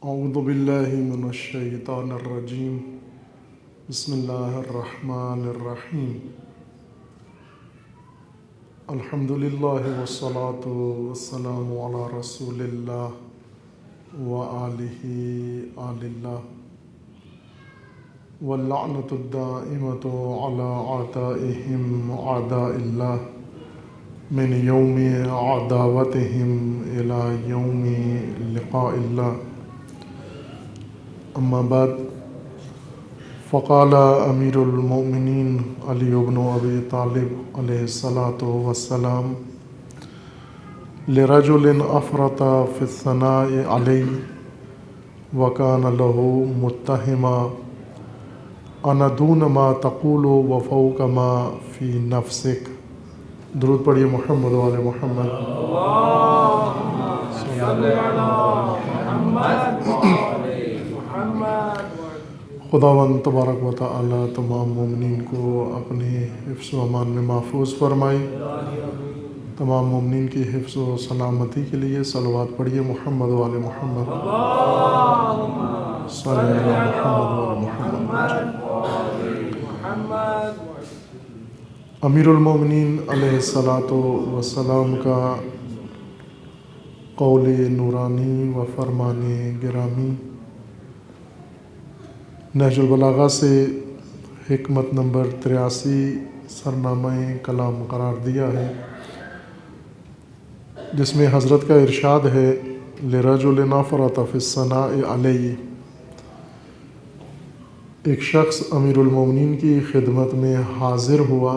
اعوذ باللہ من الشیطان الرجیم بسم اللہ الرحمن الرحیم الحمد للہ والصلاة والسلام علی رسول اللہ وآلہ آل اللہ واللعنۃ الدائمۃ علی اعدائہم اعداء اللہ من یوم عداوتہم الی یوم لقاء اللہ اما بعد فقال امیر المؤمنین علی بن ابی طالب علیہ الصلاۃ والسلام لرجل افرط فی الثناء علی وکان له متہما انا دون ما تقول وفوق ما فی نفسک۔ درود پڑھیے محمد و آل محمد۔ خداوند تبارک و تعالی تمام مومنین کو اپنے حفظ و امان میں محفوظ فرمائے۔ تمام مومنین کی حفظ و سلامتی کے لیے صلوات پڑھیے محمد و آل محمد۔ صلی اللہ علی محمد و آل محمد۔ امیر المومنین علیہ الصلاۃ والسلام کا قول نورانی و فرمان گرامی نہج البلاغہ سے حکمت نمبر 83 سرنامہ کلام قرار دیا ہے، جس میں حضرت کا ارشاد ہے لرجل افرط فی الثناء علیہ۔ ایک شخص امیر المومنین کی خدمت میں حاضر ہوا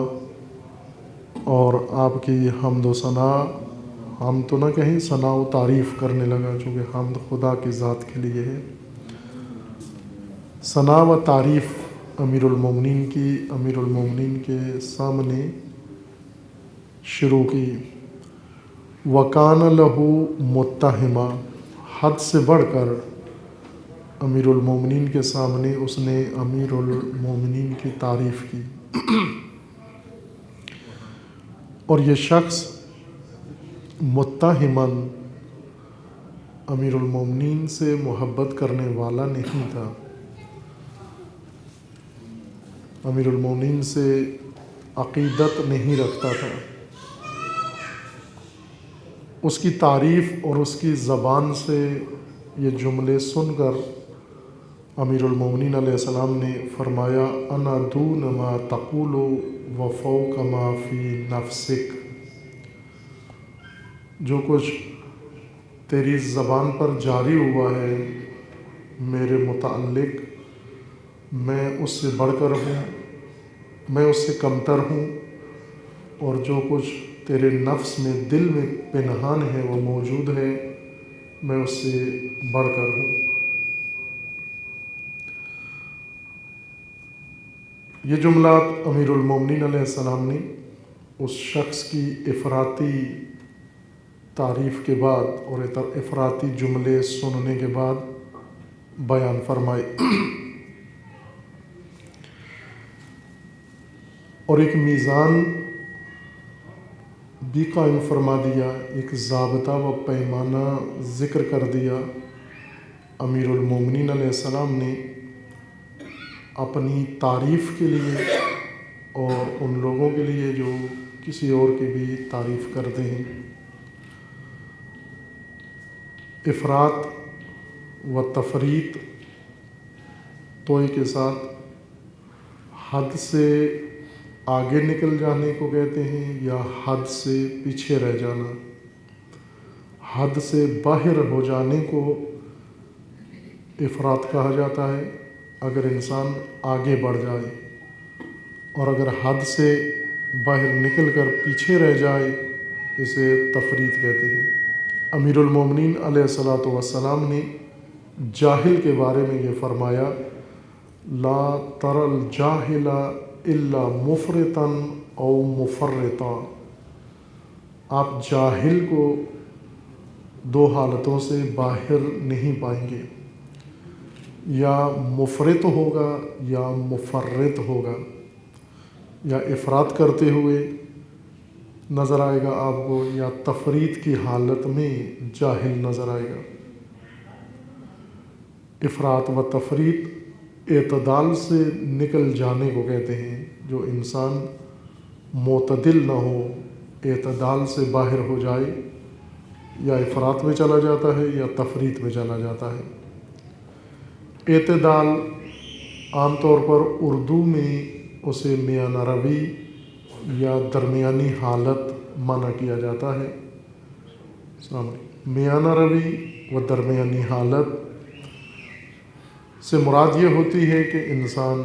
اور آپ کی حمد و ثنا، ہم تو نہ کہیں، ثنا و تعریف کرنے لگا، چونکہ حمد خدا کی ذات کے لیے ہے۔ ثنا و تعریف امیر المومنین کے سامنے شروع کی۔ وکان لہو متہما، حد سے بڑھ کر امیر المومنین کے سامنے اس نے امیر المومنین کی تعریف کی، اور یہ شخص متہمن امیر المومنین سے محبت کرنے والا نہیں تھا، امیر المومنین سے عقیدت نہیں رکھتا تھا۔ اس کی تعریف اور اس کی زبان سے یہ جملے سن کر امیر المومنین علیہ السلام نے فرمایا انا دون ما تقول وفوق ما فی نفسک، جو کچھ تیری زبان پر جاری ہوا ہے میرے متعلق، میں اس سے بڑھ کر ہوں، میں اس سے کمتر ہوں، اور جو کچھ تیرے نفس میں دل میں پنہان ہے وہ موجود ہے، میں اس سے بڑھ کر ہوں۔ یہ جملات امیر المومنین علیہ السلام نے اس شخص کی افراطی تعریف کے بعد اور افراطی جملے سننے کے بعد بیان فرمائے، اور ایک میزان بھی قائم فرما دیا، ایک ضابطہ و پیمانہ ذکر کر دیا۔ امیر المومنین علیہ السلام نے اپنی تعریف کے لیے اور ان لوگوں کے لیے جو کسی اور کی بھی تعریف کرتے ہیں، افراط و تفریط توئی کے ساتھ حد سے آگے نکل جانے کو کہتے ہیں، یا حد سے پیچھے رہ جانا۔ حد سے باہر ہو جانے کو افراط کہا جاتا ہے اگر انسان آگے بڑھ جائے، اور اگر حد سے باہر نکل کر پیچھے رہ جائے اسے تفریط کہتے ہیں۔ امیر المومنین علیہ الصلاۃ والسلام نے جاہل کے بارے میں یہ فرمایا لا تر الجاہل الا مفرطا او مفرطا، آپ جاہل کو دو حالتوں سے باہر نہیں پائیں گے، یا مفرط ہوگا یا مفرط ہوگا، یا افراط کرتے ہوئے نظر آئے گا آپ کو، یا تفریط کی حالت میں جاہل نظر آئے گا۔ افراط و تفریط اعتدال سے نکل جانے کو کہتے ہیں. جو انسان معتدل نہ ہو، اعتدال سے باہر ہو جائے، یا افراط میں چلا جاتا ہے یا تفریط میں چلا جاتا ہے. اعتدال عام طور پر اردو میں اسے میانہ روی یا درمیانی حالت معنی کیا جاتا ہے. السلام علیکم. میانہ روی و درمیانی حالت سے مراد یہ ہوتی ہے کہ انسان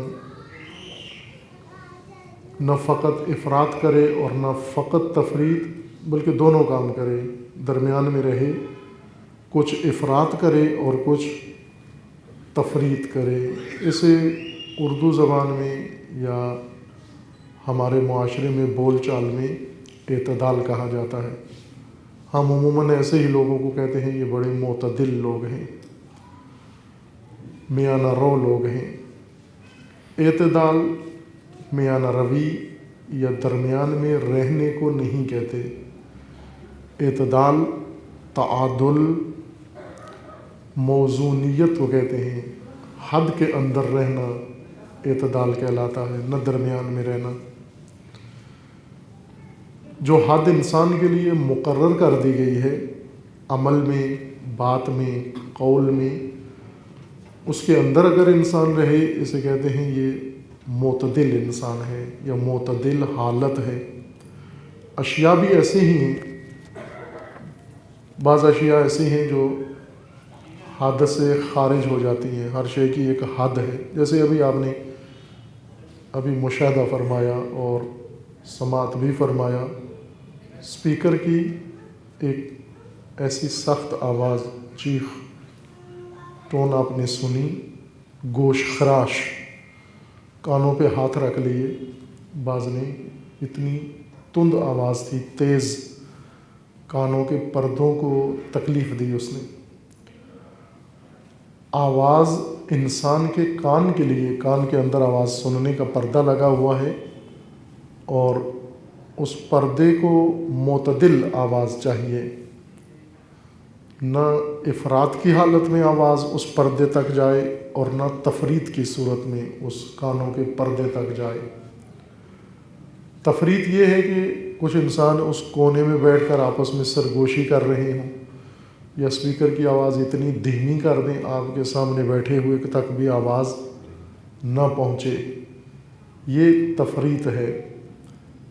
نہ فقط افراط کرے اور نہ فقط تفریط، بلکہ دونوں کام کرے، درمیان میں رہے، کچھ افراط کرے اور کچھ تفریط کرے. اسے اردو زبان میں یا ہمارے معاشرے میں بول چال میں اعتدال کہا جاتا ہے. ہم عموماً ایسے ہی لوگوں کو کہتے ہیں یہ بڑے معتدل لوگ ہیں، میانہ رو لوگ ہیں. اعتدال میانہ روی یا درمیان میں رہنے کو نہیں کہتے. اعتدال تعادل، موزونیت کو کہتے ہیں. حد کے اندر رہنا اعتدال کہلاتا ہے، نہ درمیان میں رہنا. جو حد انسان کے لیے مقرر کر دی گئی ہے عمل میں، بات میں، قول میں، اس کے اندر اگر انسان رہے، اسے کہتے ہیں یہ معتدل انسان ہے یا معتدل حالت ہے. اشیاء بھی ایسے ہی ہیں، بعض اشیاء ایسی ہیں جو حد سے خارج ہو جاتی ہیں. ہر شے کی ایک حد ہے. جیسے آپ نے مشاہدہ فرمایا اور سماعت بھی فرمایا، اسپیکر کی ایک ایسی سخت آواز، چیخ، ٹون آپ نے سنی، گوش خراش، کانوں پہ ہاتھ رکھ لیے. بعض نے اتنی تند آواز تھی، تیز، کانوں کے پردوں کو تکلیف دی اس نے. آواز انسان کے کان کے لیے، کان کے اندر آواز سننے کا پردہ لگا ہوا ہے، اور اس پردے کو معتدل آواز چاہیے. نہ افراط کی حالت میں آواز اس پردے تک جائے اور نہ تفریط کی صورت میں اس کانوں کے پردے تک جائے. تفریط یہ ہے کہ کچھ انسان اس کونے میں بیٹھ کر آپس میں سرگوشی کر رہے ہوں، یا اسپیکر کی آواز اتنی دھیمی کر دیں آپ کے سامنے بیٹھے ہوئے تک بھی آواز نہ پہنچے. یہ تفریط ہے.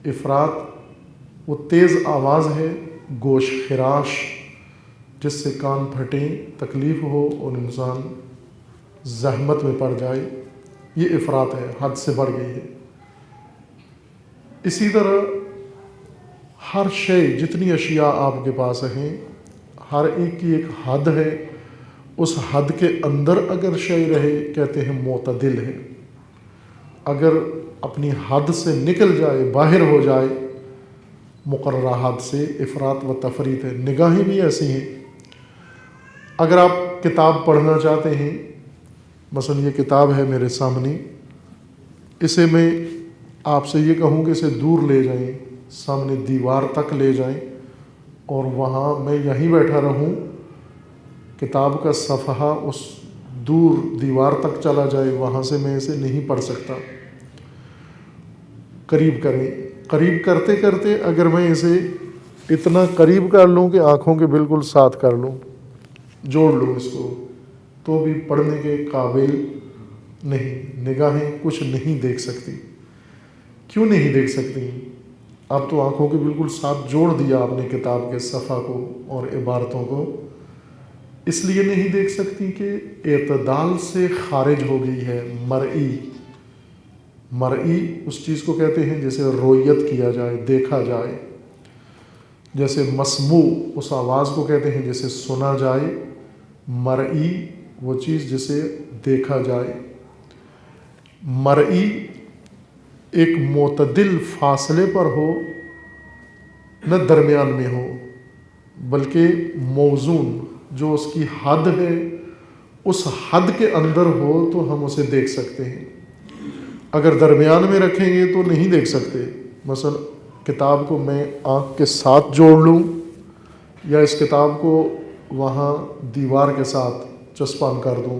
افراط وہ تیز آواز ہے، گوش خراش، جس سے کان پھٹیں، تکلیف ہو اور انسان زحمت میں پڑ جائے. یہ افراط ہے، حد سے بڑھ گئی ہے. اسی طرح ہر شے، جتنی اشیاء آپ کے پاس ہیں، ہر ایک کی ایک حد ہے. اس حد کے اندر اگر شے رہے، کہتے ہیں معتدل ہے. اگر اپنی حد سے نکل جائے، باہر ہو جائے مقررہ حد سے، افراط و تفریط ہے. نگاہیں بھی ایسی ہیں. اگر آپ کتاب پڑھنا چاہتے ہیں، مثلا یہ کتاب ہے میرے سامنے، اسے میں آپ سے یہ کہوں کہ اسے دور لے جائیں، سامنے دیوار تک لے جائیں، اور وہاں میں یہیں بیٹھا رہوں، کتاب کا صفحہ اس دور دیوار تک چلا جائے، وہاں سے میں اسے نہیں پڑھ سکتا. قریب کریں، قریب کرتے کرتے اگر میں اسے اتنا قریب کر لوں کہ آنکھوں کے بالکل ساتھ کر لوں، جوڑ لوں اس کو، تو بھی پڑھنے کے قابل نہیں. نگاہیں کچھ نہیں دیکھ سکتی. کیوں نہیں دیکھ سکتی؟ اب تو آنکھوں کے بالکل ساتھ جوڑ دیا آپ نے کتاب کے صفحہ کو اور عبارتوں کو. اس لیے نہیں دیکھ سکتی کہ اعتدال سے خارج ہو گئی ہے. مرئی اس چیز کو کہتے ہیں جسے رویت کیا جائے، دیکھا جائے. جیسے مسموع اس آواز کو کہتے ہیں جسے سنا جائے. مرئی وہ چیز جسے دیکھا جائے. مرئی ایک معتدل فاصلے پر ہو، نہ درمیان میں ہو، بلکہ موزون، جو اس کی حد ہے اس حد کے اندر ہو تو ہم اسے دیکھ سکتے ہیں. اگر درمیان میں رکھیں گے تو نہیں دیکھ سکتے. مثلا کتاب کو میں آنکھ کے ساتھ جوڑ لوں، یا اس کتاب کو وہاں دیوار کے ساتھ چسپاں کر دوں،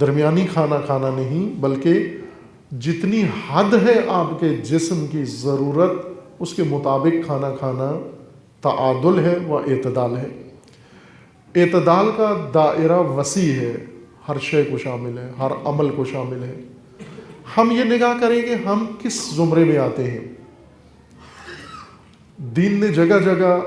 درمیانی کھانا کھانا نہیں، بلکہ جتنی حد ہے آپ کے جسم کی ضرورت اس کے مطابق کھانا کھانا تعادل ہے و اعتدال ہے۔ اعتدال کا دائرہ وسیع ہے، ہر شے کو شامل ہے، ہر عمل کو شامل ہے۔ ہم یہ نگاہ کریں کہ ہم کس زمرے میں آتے ہیں۔ دین نے جگہ جگہ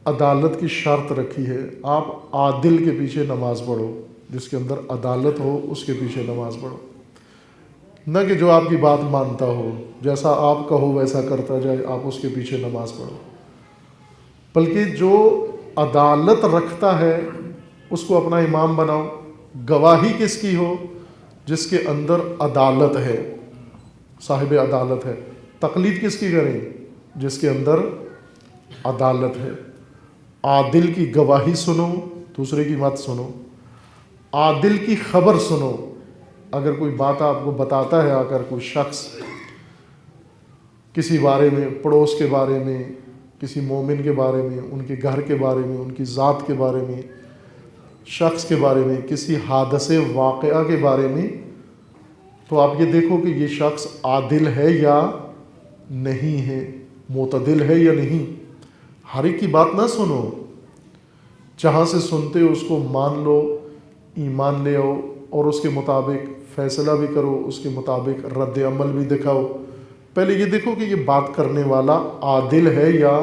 عدالت کی شرط رکھی ہے، آپ عادل کے پیچھے نماز پڑھو، جس کے اندر عدالت ہو اس کے پیچھے نماز پڑھو، نہ کہ جو آپ کی بات مانتا ہو، جیسا آپ کہو ویسا کرتا جائے، آپ اس کے پیچھے نماز پڑھو، بلکہ جو عدالت رکھتا ہے اس کو اپنا امام بناؤ۔ گواہی کس کی ہو؟ جس کے اندر عدالت ہے، صاحب عدالت ہے۔ تقلید کس کی کریں؟ جس کے اندر عدالت ہے۔ عادل کی گواہی سنو، دوسرے کی مت سنو۔ عادل کی خبر سنو، اگر کوئی بات آپ کو بتاتا ہے، اگر کوئی شخص کسی بارے میں، پڑوس کے بارے میں، کسی مومن کے بارے میں، ان کے گھر کے بارے میں، ان کی ذات کے بارے میں، شخص کے بارے میں، کسی حادثے واقعہ کے بارے میں، تو آپ یہ دیکھو کہ یہ شخص عادل ہے یا نہیں ہے، معتدل ہے یا نہیں۔ ہر ایک کی بات نہ سنو، جہاں سے سنتے ہو اس کو مان لو، ایمان لے آؤ، اور اس کے مطابق فیصلہ بھی کرو، اس کے مطابق رد عمل بھی دکھاؤ۔ پہلے یہ دیکھو کہ یہ بات کرنے والا عادل ہے یا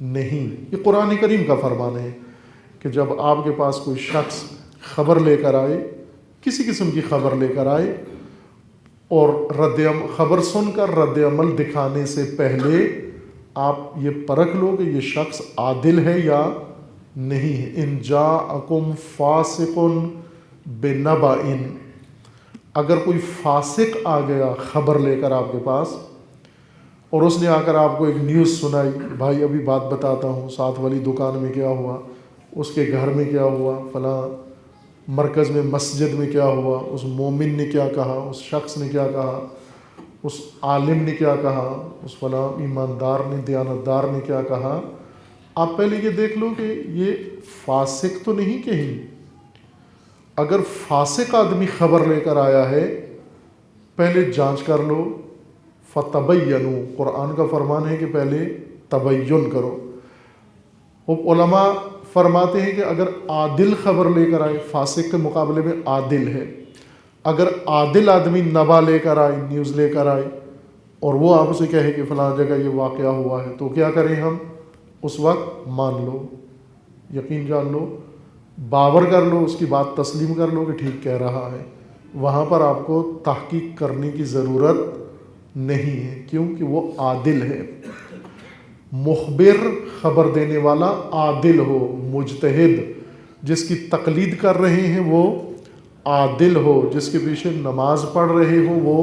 نہیں۔ یہ قرآن کریم کا فرمان ہے کہ جب آپ کے پاس کوئی شخص خبر لے کر آئے، کسی قسم کی خبر لے کر آئے، اور خبر سن کر رد عمل دکھانے سے پہلے آپ یہ پرکھ لو کہ یہ شخص عادل ہے یا نہیں ہے۔ ان جاءکم فاسق بنبأ، اگر کوئی فاسق آ گیا خبر لے کر آپ کے پاس، اور اس نے آ کر آپ کو ایک نیوز سنائی، بھائی ابھی بات بتاتا ہوں، ساتھ والی دکان میں کیا ہوا، اس کے گھر میں کیا ہوا، فلاں مرکز میں، مسجد میں کیا ہوا، اس مومن نے کیا کہا، اس شخص نے کیا کہا، اس عالم نے کیا کہا، اس فلاں ایماندار نے، دیانتدار نے کیا کہا، آپ پہلے یہ دیکھ لو کہ یہ فاسق تو نہیں کہیں۔ اگر فاسق آدمی خبر لے کر آیا ہے، پہلے جانچ کر لو۔ فتبینوا، قرآن کا فرمان ہے کہ پہلے تبین کرو۔ وہ علماء فرماتے ہیں کہ اگر عادل خبر لے کر آئے، فاسق کے مقابلے میں عادل ہے، اگر عادل آدمی نبا لے کر آئے، نیوز لے کر آئے، اور وہ آپ سے کہے کہ فلاں جگہ یہ واقعہ ہوا ہے، تو کیا کریں ہم؟ اس وقت مان لو، یقین جان لو، باور کر لو، اس کی بات تسلیم کر لو کہ ٹھیک کہہ رہا ہے۔ وہاں پر آپ کو تحقیق کرنے کی ضرورت نہیں ہے، کیونکہ وہ عادل ہے۔ مخبر، خبر دینے والا عادل ہو، مجتہد، جس کی تقلید کر رہے ہیں وہ عادل ہو، جس کے پیچھے نماز پڑھ رہے ہو وہ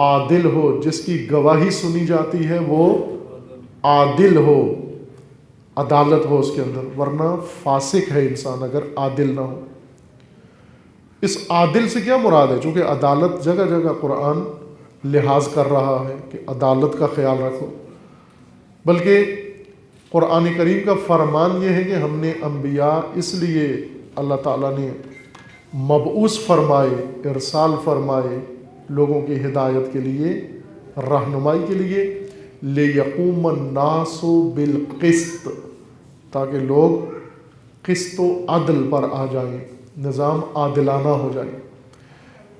عادل ہو، جس کی گواہی سنی جاتی ہے وہ عادل ہو، عدالت ہو اس کے اندر، ورنہ فاسق ہے انسان اگر عادل نہ ہو۔ اس عادل سے کیا مراد ہے؟ چونکہ عدالت جگہ جگہ قرآن لحاظ کر رہا ہے کہ عدالت کا خیال رکھو، بلکہ قرآن کریم کا فرمان یہ ہے کہ ہم نے انبیاء اس لیے اللہ تعالیٰ نے مبعوث فرمائے، ارسال فرمائے لوگوں کی ہدایت کے لیے، رہنمائی کے لیے، لِيَقُومَ النَّاسُ بِالْقِسْطِ، تاکہ لوگ قسط و عدل پر آ جائیں، نظام عادلانہ ہو جائے۔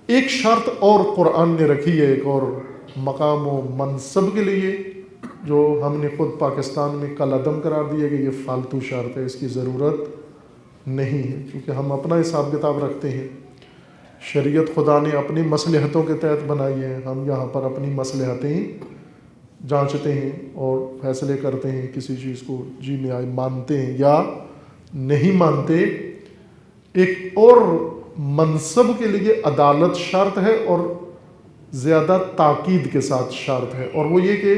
ایک شرط اور قرآن نے رکھی ہے، ایک اور مقام و منصب کے لیے، جو ہم نے خود پاکستان میں کل عدم قرار دیا کہ یہ فالتو شرط ہے، اس کی ضرورت نہیں ہے، کیونکہ ہم اپنا حساب کتاب رکھتے ہیں۔ شریعت خدا نے اپنی مصلحتوں کے تحت بنائی ہے، ہم یہاں پر اپنی مصلحتیں جانچتے ہیں اور فیصلے کرتے ہیں، کسی چیز کو جی میں آئے مانتے ہیں یا نہیں مانتے۔ ایک اور منصب کے لیے عدالت شرط ہے، اور زیادہ تاکید کے ساتھ شرط ہے، اور وہ یہ کہ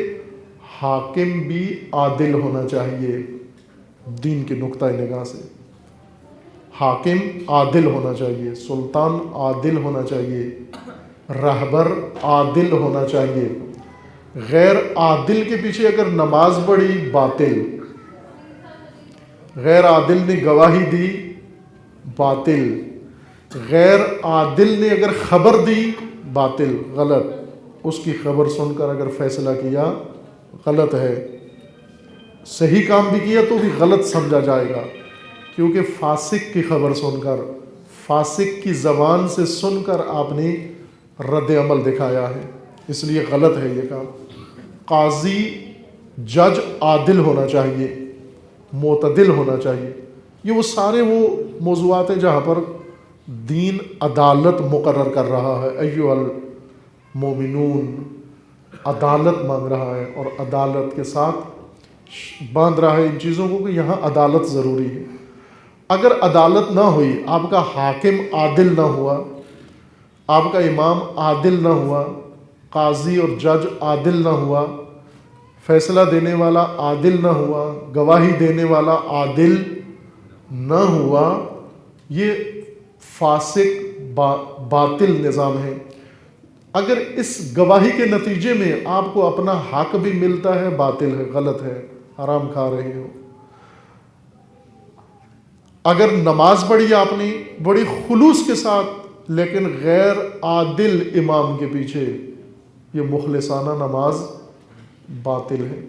حاکم بھی عادل ہونا چاہیے۔ دین کے نقطہ نگاہ سے حاکم عادل ہونا چاہیے، سلطان عادل ہونا چاہیے، رہبر عادل ہونا چاہیے۔ غیر عادل کے پیچھے اگر نماز پڑھی باطل، غیر عادل نے گواہی دی باطل، غیر عادل نے اگر خبر دی باطل غلط، اس کی خبر سن کر اگر فیصلہ کیا غلط ہے، صحیح کام بھی کیا تو بھی غلط سمجھا جائے گا، کیونکہ فاسق کی خبر سن کر، فاسق کی زبان سے سن کر آپ نے رد عمل دکھایا ہے، اس لیے غلط ہے یہ کام۔ قاضی جج عادل ہونا چاہیے، معتدل ہونا چاہیے۔ یہ وہ سارے وہ موضوعات ہیں جہاں پر دین عدالت مقرر کر رہا ہے، ایھا المومنون، عدالت مانگ رہا ہے اور عدالت کے ساتھ باندھ رہا ہے ان چیزوں کو کہ یہاں عدالت ضروری ہے۔ اگر عدالت نہ ہوئی، آپ کا حاکم عادل نہ ہوا، آپ کا امام عادل نہ ہوا، قاضی اور جج عادل نہ ہوا، فیصلہ دینے والا عادل نہ ہوا، گواہی دینے والا عادل نہ ہوا، یہ فاسق باطل نظام ہے۔ اگر اس گواہی کے نتیجے میں آپ کو اپنا حق بھی ملتا ہے، باطل ہے، غلط ہے، حرام کھا رہے ہو۔ اگر نماز پڑھی آپ نے بڑی خلوص کے ساتھ لیکن غیر عادل امام کے پیچھے، یہ مخلصانہ نماز باطل ہے۔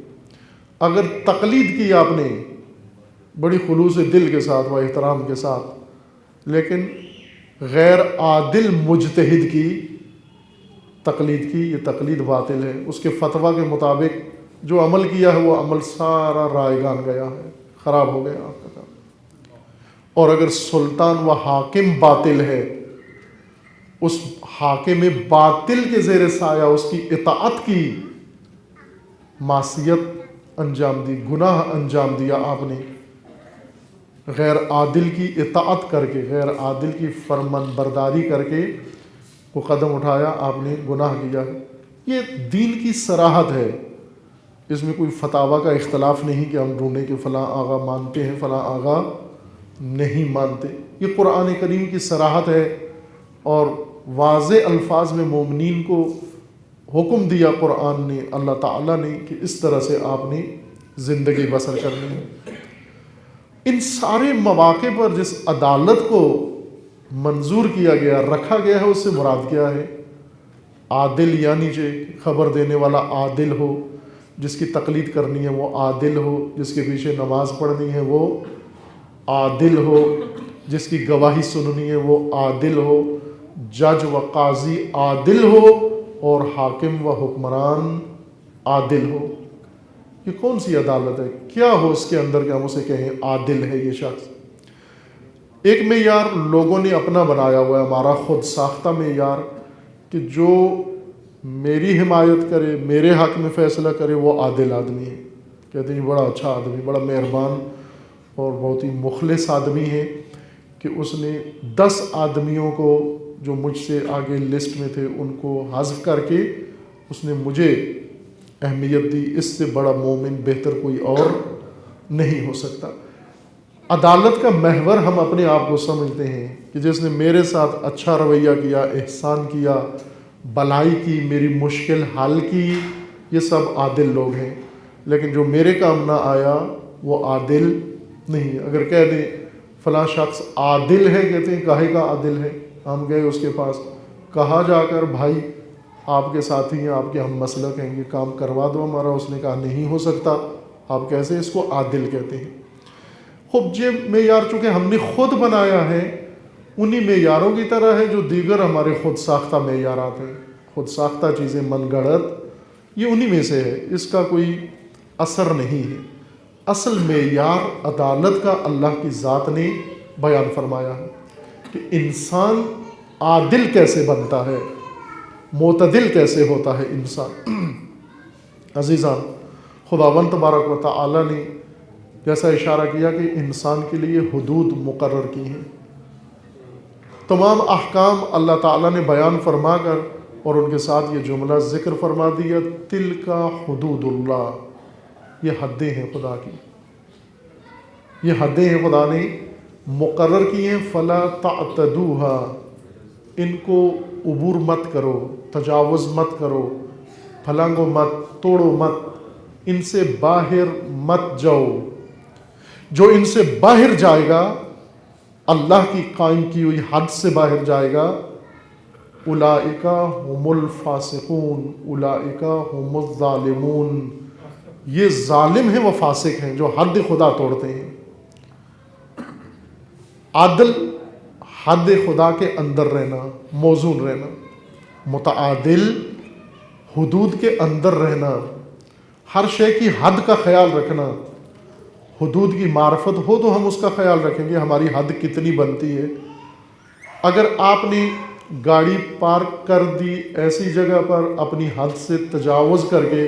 اگر تقلید کی آپ نے بڑی خلوص دل کے ساتھ و احترام کے ساتھ، لیکن غیر عادل مجتہد کی تقلید کی، یہ تقلید باطل ہے۔ اس کے فتویٰ کے مطابق جو عمل کیا ہے وہ عمل سارا رائگان گیا ہے، خراب ہو گیا آپ کا کام۔ اور اگر سلطان و حاکم باطل ہے، اس حاکم باطل کے زیر سایہ اس کی اطاعت کی، معصیت انجام دی، گناہ انجام دیا آپ نے، غیر عادل کی اطاعت کر کے، غیر عادل کی فرمان برداری کر کے وہ قدم اٹھایا، آپ نے گناہ کیا۔ یہ دین کی صراحت ہے، اس میں کوئی فتاویٰ کا اختلاف نہیں کہ ہم ڈھونڈیں کہ فلاں آغا مانتے ہیں فلاں آغا نہیں مانتے۔ یہ قرآن کریم کی صراحت ہے اور واضح الفاظ میں مومنین کو حکم دیا قرآن نے، اللہ تعالیٰ نے، کہ اس طرح سے آپ نے زندگی بسر کرنی ہے۔ ان سارے مواقع پر جس عدالت کو منظور کیا گیا، رکھا گیا ہے، اس سے مراد کیا ہے؟ عادل، یعنی کہ خبر دینے والا عادل ہو، جس کی تقلید کرنی ہے وہ عادل ہو، جس کے پیچھے نماز پڑھنی ہے وہ عادل ہو، جس کی گواہی سننی ہے وہ عادل ہو، جج و قاضی عادل ہو اور حاکم و حکمران عادل ہو۔ یہ کون سی عدالت ہے؟ کیا ہو اس کے اندر کہ ہم اسے کہیں عادل ہے یہ شخص؟ ایک معیار لوگوں نے اپنا بنایا ہوا ہے، ہمارا خود ساختہ معیار، کہ جو میری حمایت کرے، میرے حق میں فیصلہ کرے، وہ عادل آدمی ہے۔ کہتے ہیں بڑا اچھا آدمی، بڑا مہربان اور بہت ہی مخلص آدمی ہے کہ اس نے 10 آدمیوں کو جو مجھ سے آگے لسٹ میں تھے ان کو حذف کر کے اس نے مجھے اہمیت دی۔ اس سے بڑا مومن بہتر کوئی اور نہیں ہو سکتا۔ عدالت کا محور ہم اپنے آپ کو سمجھتے ہیں کہ جس نے میرے ساتھ اچھا رویہ کیا، احسان کیا، بلائی کی، میری مشکل حل کی، یہ سب عادل لوگ ہیں۔ لیکن جو میرے کام نہ آیا وہ عادل نہیں۔ اگر کہہ دیں فلاں شخص عادل ہے، کہتے ہیں کاہے کا عادل ہے؟ ہم گئے اس کے پاس، کہا جا کر بھائی آپ کے ساتھی ہیں، آپ کے ہم مسلک ہیں، یہ کام کروا دو ہمارا۔ اس نے کہا نہیں ہو سکتا۔ آپ کیسے اس کو عادل کہتے ہیں؟ خود یہ معیار چونکہ ہم نے خود بنایا ہے، انہی معیاروں کی طرح ہے جو دیگر ہمارے خود ساختہ معیارات ہیں۔ خود ساختہ چیزیں من گڑت، یہ انہی میں سے ہے، اس کا کوئی اثر نہیں ہے۔ اصل معیار عدالت کا اللہ کی ذات نے بیان فرمایا ہے کہ انسان عادل کیسے بنتا ہے، معتدل کیسے ہوتا ہے انسان۔ عزیزان، خداوند تبارک و تعالی نے جیسا اشارہ کیا کہ انسان کے لیے حدود مقرر کی ہیں، تمام احکام اللہ تعالیٰ نے بیان فرما کر اور ان کے ساتھ یہ جملہ ذکر فرما دیا، تلک حدود اللہ، یہ حدیں ہیں خدا کی، یہ حدیں ہیں خدا نے مقرر کی ہیں، فلا تعتدوها، ان کو عبور مت کرو، تجاوز مت کرو، پھلانگو مت، توڑو مت، ان سے باہر مت جاؤ۔ جو ان سے باہر جائے گا اللہ کی قائم کی ہوئی حد سے باہر جائے گا، اولئک هم الفاسقون، اولئک هم الظالمون، یہ ظالم ہیں و فاسق ہیں جو حد خدا توڑتے ہیں۔ عدل حد خدا کے اندر رہنا، موزون رہنا، متعادل حدود کے اندر رہنا، ہر شے کی حد کا خیال رکھنا۔ حدود کی معرفت ہو تو ہم اس کا خیال رکھیں گے ہماری حد کتنی بنتی ہے۔ اگر آپ نے گاڑی پارک کر دی ایسی جگہ پر اپنی حد سے تجاوز کر کے،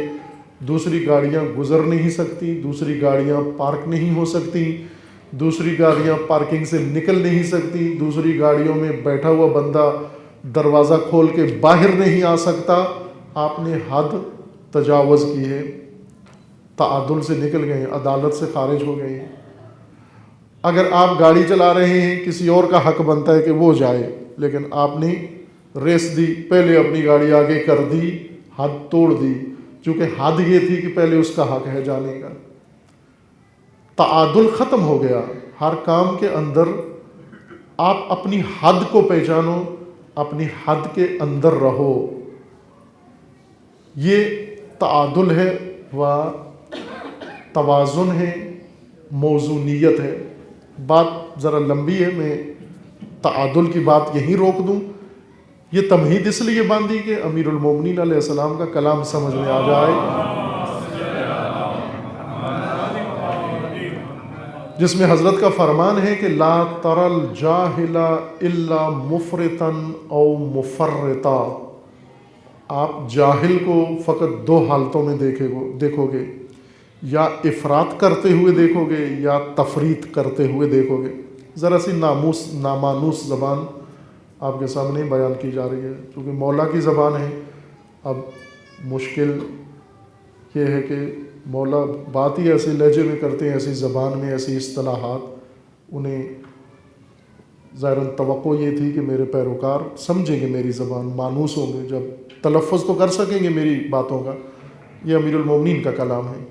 دوسری گاڑیاں گزر نہیں سکتی، دوسری گاڑیاں پارک نہیں ہو سکتی، دوسری گاڑیاں پارکنگ سے نکل نہیں سکتی، دوسری گاڑیوں میں بیٹھا ہوا بندہ دروازہ کھول کے باہر نہیں آ سکتا، آپ نے حد تجاوز کی ہے، تعادل سے نکل گئے ہیں، عدالت سے خارج ہو گئے ہیں۔ اگر آپ گاڑی چلا رہے ہیں، کسی اور کا حق بنتا ہے کہ وہ جائے، لیکن آپ نے ریس دی، پہلے اپنی گاڑی آگے کر دی، حد توڑ دی، چونکہ حد یہ تھی کہ پہلے اس کا حق ہے جانے کا۔ تعادل ختم ہو گیا۔ ہر کام کے اندر آپ اپنی حد کو پہچانو، اپنی حد کے اندر رہو، یہ تعادل ہے و توازن ہے، موزونیت ہے۔ بات ذرا لمبی ہے، میں تعادل کی بات یہیں روک دوں۔ یہ تمہید اس لیے باندھی کہ امیر المومنین علیہ السلام کا کلام سمجھ میں آ جائے، جس میں حضرت کا فرمان ہے کہ لا تر الجاہل الا مفرطا او مفرطا، آپ جاہل کو فقط دو حالتوں میں دیکھو گے، یا افراط کرتے ہوئے دیکھو گے یا تفریط کرتے ہوئے دیکھو گے۔ ذرا سی نامانوس زبان آپ کے سامنے بیان کی جا رہی ہے، کیونکہ مولا کی زبان ہے۔ اب مشکل یہ ہے کہ مولا بات ہی ایسے لہجے میں کرتے ہیں، ایسی زبان میں، ایسی اصطلاحات، انہیں ظاہراً توقع یہ تھی کہ میرے پیروکار سمجھیں گے میری زبان، مانوس ہوں گے، جب تلفظ تو کر سکیں گے میری باتوں کا۔ یہ امیر المومنین کا کلام ہے۔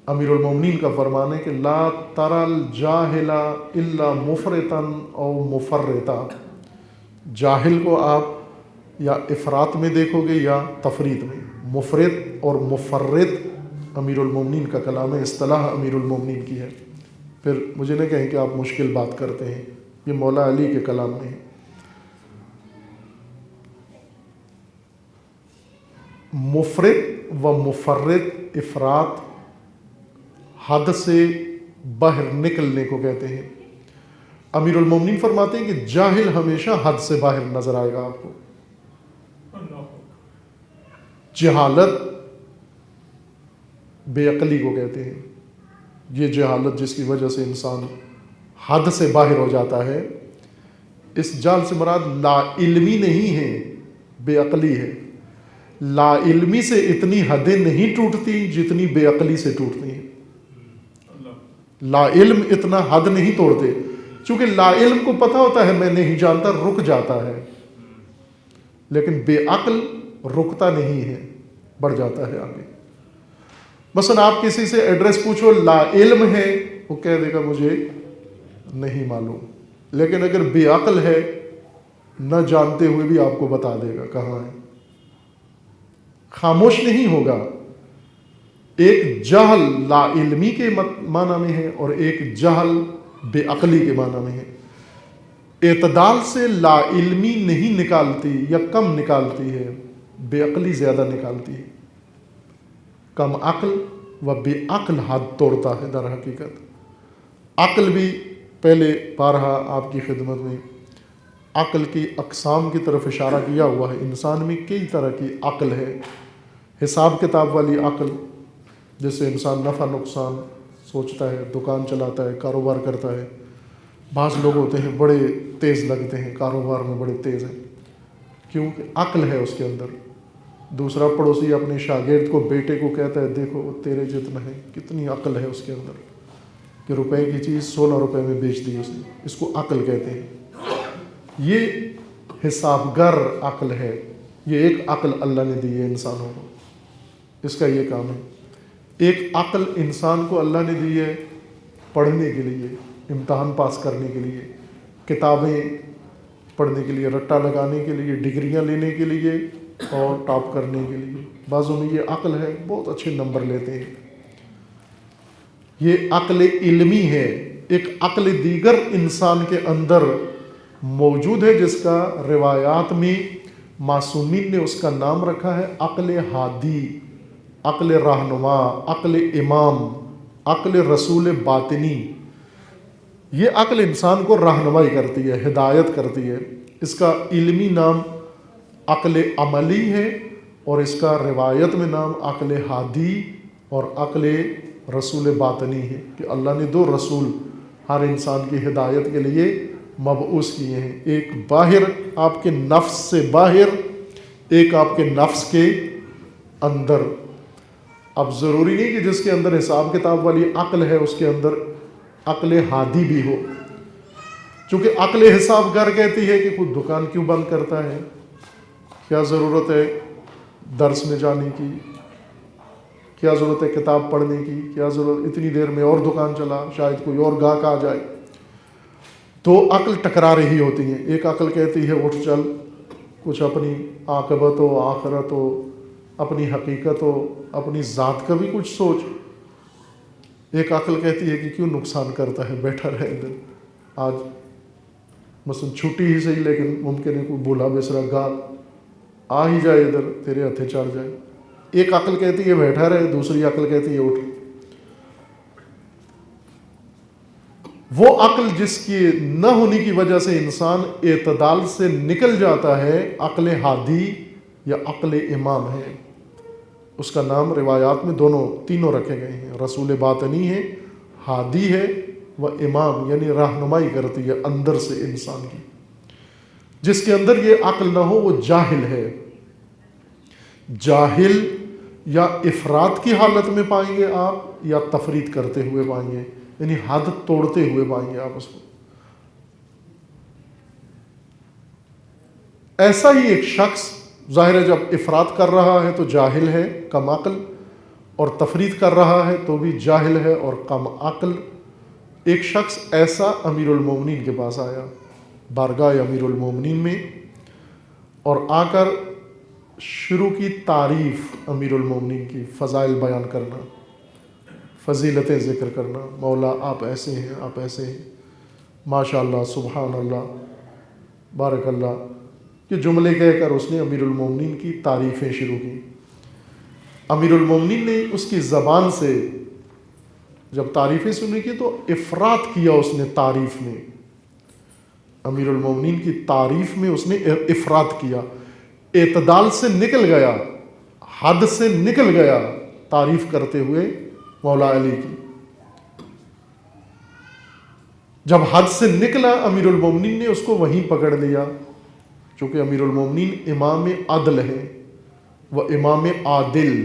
امیر المومنین کا فرمان ہے کہ لا تر الجاہل الا مفرطا او مفرطا، جاہل کو آپ یا افراط میں دیکھو گے یا تفریط میں۔ مفرط اور مفرط امیر المومنین کا کلام ہے، اصطلاح امیر المومنین کی ہے۔ پھر مجھے نہ کہیں کہ آپ مشکل بات کرتے ہیں، یہ مولا علی کے کلام میں ہے۔ مفرط و مفرط، افراط حد سے باہر نکلنے کو کہتے ہیں۔ امیر المومنین فرماتے ہیں کہ جاہل ہمیشہ حد سے باہر نظر آئے گا آپ کو۔ جہالت بے عقلی کو کہتے ہیں، یہ جہالت جس کی وجہ سے انسان حد سے باہر ہو جاتا ہے۔ اس جہل سے مراد لا علمی نہیں ہے، بے عقلی ہے۔ لا علمی سے اتنی حدیں نہیں ٹوٹتی جتنی بے عقلی سے ٹوٹتی ہیں۔ لا علم اتنا حد نہیں توڑتے، چونکہ لا علم کو پتہ ہوتا ہے میں نہیں جانتا، رک جاتا ہے، لیکن بے عقل رکتا نہیں ہے، بڑھ جاتا ہے آگے۔ مثلا آپ کسی سے ایڈریس پوچھو، لا علم ہے، وہ کہہ دے گا مجھے نہیں معلوم، لیکن اگر بے عقل ہے نہ جانتے ہوئے بھی آپ کو بتا دے گا کہاں ہے، خاموش نہیں ہوگا۔ ایک جہل لا علمی کے معنی میں ہے اور ایک جہل بے عقلی کے معنی میں ہے۔ اعتدال سے لا علمی نہیں نکالتی یا کم نکالتی ہے، بے عقلی زیادہ نکالتی ہے۔ کم عقل و بے عقل حد توڑتا ہے در حقیقت۔ عقل بھی پہلے بارہا آپ کی خدمت میں عقل کی اقسام کی طرف اشارہ کیا ہوا ہے۔ انسان میں کئی طرح کی عقل ہے۔ حساب کتاب والی عقل، جس سے انسان نفع نقصان سوچتا ہے، دکان چلاتا ہے، کاروبار کرتا ہے۔ بعض لوگ ہوتے ہیں بڑے تیز لگتے ہیں، کاروبار میں بڑے تیز ہیں، کیونکہ عقل ہے اس کے اندر۔ دوسرا پڑوسی اپنے شاگرد کو، بیٹے کو کہتا ہے دیکھو وہ تیرے جتنا ہے، کتنی عقل ہے اس کے اندر، کہ روپے کی چیز 16 روپے میں بیچ دی اس نے، اس کو عقل کہتے ہیں۔ یہ حساب گر عقل ہے، یہ ایک عقل اللہ نے دی ہے انسانوں کو، اس کا یہ کام ہے۔ ایک عقل انسان کو اللہ نے دی ہے پڑھنے کے لیے، امتحان پاس کرنے کے لیے، کتابیں پڑھنے کے لیے، رٹا لگانے کے لیے، ڈگریاں لینے کے لیے اور ٹاپ کرنے کے لیے۔ بعضوں میں یہ عقل ہے، بہت اچھے نمبر لیتے ہیں، یہ عقل علمی ہے۔ ایک عقل دیگر انسان کے اندر موجود ہے جس کا روایات میں معصومین نے اس کا نام رکھا ہے عقل ہادی، عقل رہنما، عقل امام، عقل رسول باطنی۔ یہ عقل انسان کو رہنمائی کرتی ہے، ہدایت کرتی ہے۔ اس کا علمی نام عقل عملی ہے اور اس کا روایت میں نام عقل ہادی اور عقل رسول باطنی ہے، کہ اللہ نے 2 رسول ہر انسان کی ہدایت کے لیے مبعوث کیے ہیں، ایک باہر آپ کے نفس سے باہر، ایک آپ کے نفس کے اندر۔ اب ضروری نہیں کہ جس کے اندر حساب کتاب والی عقل ہے اس کے اندر عقل ہادی بھی ہو، چونکہ عقل حساب گر کہتی ہے کہ خود دکان کیوں بند کرتا ہے، کیا ضرورت ہے درس میں جانے کی، کیا ضرورت ہے کتاب پڑھنے کی، کیا ضرورت اتنی دیر میں اور دکان چلا، شاید کوئی اور گاہک آ جائے۔ تو عقل ٹکرا رہی ہوتی ہیں، ایک عقل کہتی ہے اٹھ چل، کچھ اپنی عاقبت ہو، آخرت ہو، اپنی حقیقت ہو، اپنی ذات کا بھی کچھ سوچ۔ ایک عقل کہتی ہے کہ کیوں نقصان کرتا ہے، بیٹھا رہے ادھر، آج مثلا چھٹی ہی صحیح لیکن ممکن ہے کوئی بولا بسرا گاہک آ ہی جائے ادھر، تیرے ہتھے چڑھ جائے۔ ایک عقل کہتی ہے بیٹھا رہے، دوسری عقل کہتی ہے اٹھ۔ وہ عقل جس کی نہ ہونے کی وجہ سے انسان اعتدال سے نکل جاتا ہے، عقل ہادی یا عقل امام ہے۔ اس کا نام روایات میں تینوں رکھے گئے ہیں، رسول باطنی ہے، ہادی ہے و امام، یعنی رہنمائی کرتی ہے اندر سے انسان کی۔ جس کے اندر یہ عقل نہ ہو وہ جاہل ہے۔ جاہل یا افراط کی حالت میں پائیں گے آپ یا تفرید کرتے ہوئے پائیں گے، یعنی حد توڑتے ہوئے پائیں گے آپ اس کو۔ ایسا ہی ایک شخص ظاہر ہے جب افراط کر رہا ہے تو جاہل ہے، کم عقل، اور تفرید کر رہا ہے تو بھی جاہل ہے اور کم عقل۔ ایک شخص ایسا امیر المومنین کے پاس آیا، بارگاہ امیر المومنین میں، اور آ کر شروع کی تعریف امیر المومنین کی، فضائل بیان کرنا، فضیلتیں ذکر کرنا، مولا آپ ایسے ہیں، آپ ایسے ہیں، ماشاء اللہ، سبحان اللہ، بارک اللہ، یہ جملے کہہ کر اس نے امیر المومنین کی تعریفیں شروع کی۔ امیر المومنین نے اس کی زبان سے جب تعریفیں سنی کی تو افراط کیا اس نے تعریف میں، امیر المومنین کی تعریف میں اس نے افراط کیا، اعتدال سے نکل گیا، حد سے نکل گیا تعریف کرتے ہوئے مولا علی کی۔ جب حد سے نکلا امیر المومنین نے اس کو وہیں پکڑ لیا، چونکہ امیر المومنین امام عدل ہے وہ امام عادل۔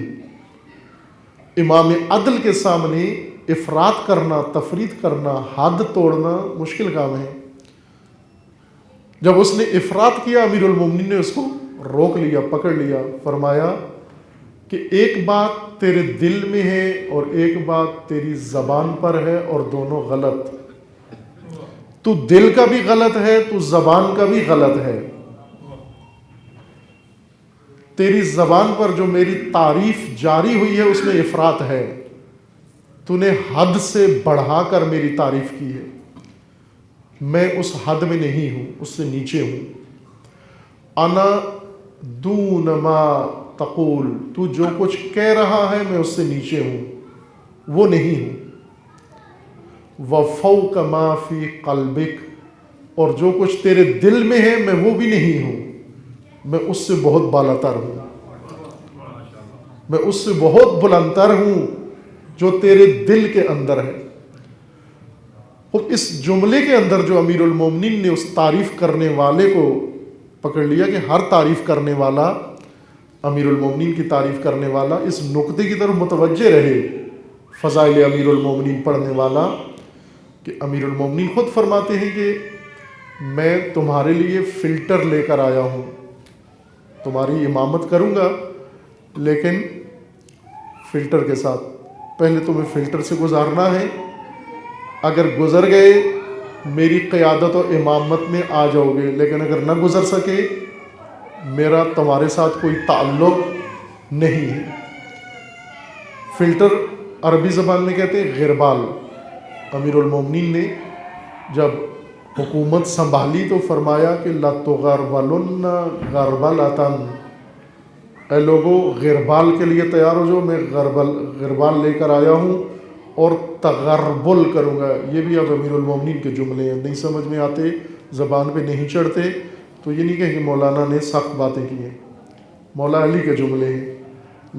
امام عدل کے سامنے افراط کرنا، تفرید کرنا، حد توڑنا مشکل کام ہے۔ جب اس نے افراط کیا امیر المومنین نے اس کو روک لیا، پکڑ لیا، فرمایا کہ ایک بات تیرے دل میں ہے اور ایک بات تیری زبان پر ہے اور دونوں غلط، تو دل کا بھی غلط ہے، تو زبان کا بھی غلط ہے۔ تیری زبان پر جو میری تعریف جاری ہوئی ہے اس میں افراط ہے، تو نے حد سے بڑھا کر میری تعریف کی ہے، میں اس حد میں نہیں ہوں، اس سے نیچے ہوں۔ انا دون ما تقول، تو جو کچھ کہہ رہا ہے میں اس سے نیچے ہوں، وہ نہیں ہوں۔ وفوق ما فی قلبک، اور جو کچھ تیرے دل میں ہے میں وہ بھی نہیں ہوں، میں اس سے بہت بالا تر ہوں، میں اس سے بہت بلند تر ہوں جو تیرے دل کے اندر ہے۔ اور اس جملے کے اندر جو امیر المومنین نے اس تعریف کرنے والے کو پکڑ لیا کہ ہر تعریف کرنے والا، امیر المومنین کی تعریف کرنے والا اس نقطے کی طرف متوجہ رہے، فضائل امیر المومنین پڑھنے والا، کہ امیر المومنین خود فرماتے ہیں کہ میں تمہارے لیے فلٹر لے کر آیا ہوں، تمہاری امامت کروں گا لیکن فلٹر کے ساتھ، پہلے تمہیں فلٹر سے گزارنا ہے، اگر گزر گئے میری قیادت و امامت میں آ جاؤ گے، لیکن اگر نہ گزر سکے میرا تمہارے ساتھ کوئی تعلق نہیں ہے۔ فلٹر عربی زبان میں کہتے ہیں غربال۔ امیر المومنین نے جب حکومت سنبھالی تو فرمایا کہ لَتُغَرْبَلُنَّ غَرْبَلَةً، اے لوگوں غربال کے لیے تیار ہو جاؤ، میں غربال لے کر آیا ہوں اور تغربل کروں گا۔ یہ بھی اب امیر المومنین کے جملے ہیں، نہیں سمجھ میں آتے، زبان پہ نہیں چڑھتے تو یہ نہیں کہ مولانا نے سخت باتیں کی ہیں، مولا علی کے جملے ہیں۔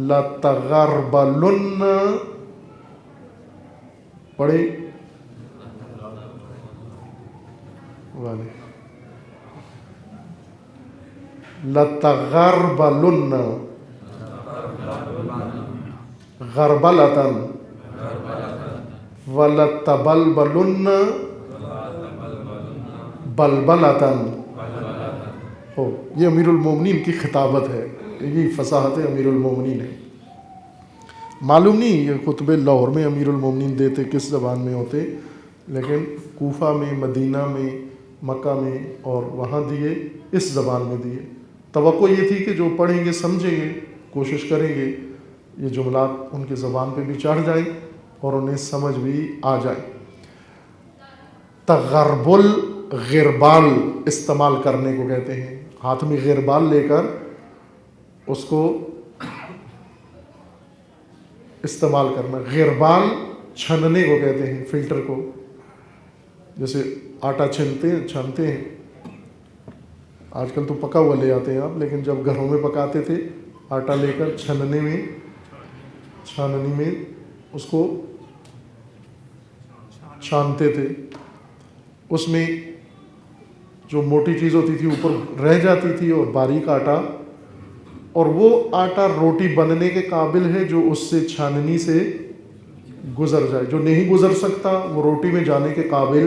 لَتَغَرْبَلُنَّ پڑھیں لَتَغَرْبَلُنَّ غَرْبَلَةً وَلَتَبَلْبَلُنَّ بَلْبَلَةً۔ ہو، یہ امیر المومنین کی خطابت ہے، یہ فصاحت امیر المومنین ہے۔ معلوم نہیں یہ خطبے لاہور میں امیر المومنین دیتے کس زبان میں ہوتے، لیکن کوفہ میں، مدینہ میں، مکہ میں اور وہاں دیے اس زبان میں دیے۔ توقع یہ تھی کہ جو پڑھیں گے سمجھیں گے، کوشش کریں گے یہ جملات ان کی زبان پہ بھی چڑھ جائیں اور انہیں سمجھ بھی آ جائیں۔ تغربل غربال استعمال کرنے کو کہتے ہیں، ہاتھ میں غربال لے کر اس کو استعمال کرنا۔ غربال چھننے کو کہتے ہیں، فلٹر کو، جیسے آٹا چھنتے ہیں، آج کل تو پکا ہوا لے آتے ہیں آپ، لیکن جب گھروں میں پکاتے تھے آٹا لے کر چھننی میں اس کو چھانتے تھے، اس میں جو موٹی چیز ہوتی تھی اوپر رہ جاتی تھی اور باریک آٹا، اور وہ آٹا روٹی بننے کے قابل ہے جو اس سے چھاننی سے گزر جائے، جو نہیں گزر سکتا وہ روٹی میں جانے کے قابل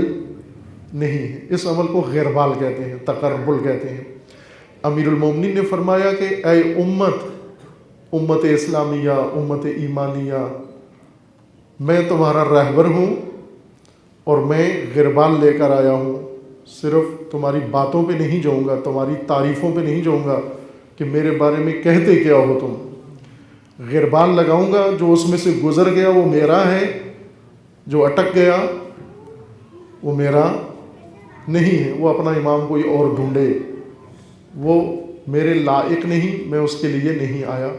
نہیں ہے۔ اس عمل کو غربال کہتے ہیں، تقربل کہتے ہیں۔ امیر المومنین نے فرمایا کہ اے امت اسلامیہ، امت ایمانیہ، میں تمہارا رہبر ہوں اور میں غربال لے کر آیا ہوں، صرف تمہاری باتوں پہ نہیں جاؤں گا، تمہاری تعریفوں پہ نہیں جاؤں گا کہ میرے بارے میں کہتے کیا ہو تم۔ غربال لگاؤں گا، جو اس میں سے گزر گیا وہ میرا ہے، جو اٹک گیا وہ میرا نہیں ہے، وہ اپنا امام کوئی اور ڈھونڈے، وہ میرے لائق نہیں، میں اس کے لیے نہیں آیا۔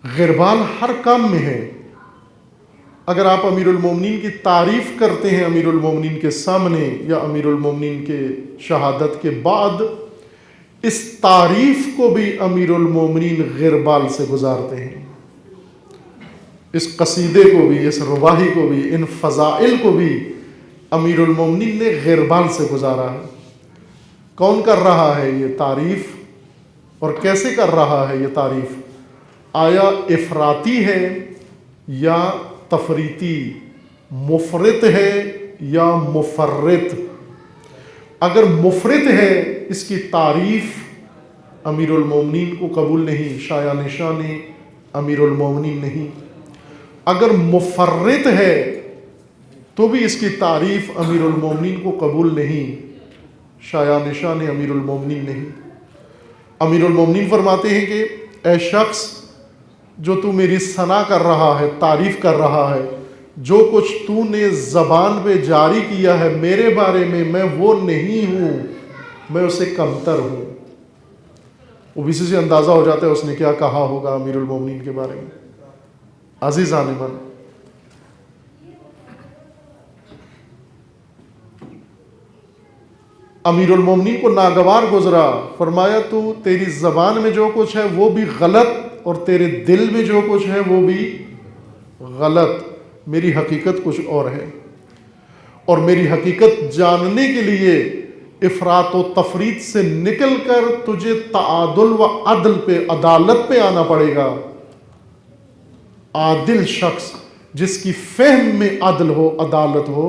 غربال ہر کام میں ہے۔ اگر آپ امیر المومنین کی تعریف کرتے ہیں امیر المومنین کے سامنے یا امیر المومنین کے شہادت کے بعد، اس تعریف کو بھی امیر المومنین غربال سے گزارتے ہیں، اس قصیدے کو بھی، اس رباعی کو بھی، ان فضائل کو بھی امیر المومنین نے غربال سے گزارا ہے۔ کون کر رہا ہے یہ تعریف اور کیسے کر رہا ہے یہ تعریف؟ آیا افراطی ہے یا تفریطی، مفرط ہے یا مفرط؟ اگر مفرط ہے اس کی تعریف امیر المومنین کو قبول نہیں، شایع نشان امیر المومنین نہیں۔ اگر مفرط ہے تو بھی اس کی تعریف امیر المومنین کو قبول نہیں، شایع نشان امیر المومنین نہیں۔ امیر المومنین فرماتے ہیں کہ اے شخص جو تو میری ثنا کر رہا ہے، تعریف کر رہا ہے، جو کچھ تو نے زبان پہ جاری کیا ہے میرے بارے میں وہ نہیں ہوں، میں اسے کمتر ہوں۔ وہ اسی سے اندازہ ہو جاتا ہے اس نے کیا کہا ہوگا امیر المومنین کے بارے میں۔ عزیزان من، امیر المومنین کو ناگوار گزرا، فرمایا تو تیری زبان میں جو کچھ ہے وہ بھی غلط اور تیرے دل میں جو کچھ ہے وہ بھی غلط، میری حقیقت کچھ اور ہے، اور میری حقیقت جاننے کے لیے افراط و تفریط سے نکل کر تجھے تعادل و عدل پہ، عدالت پہ آنا پڑے گا۔ عادل شخص جس کی فہم میں عدل ہو، عدالت ہو،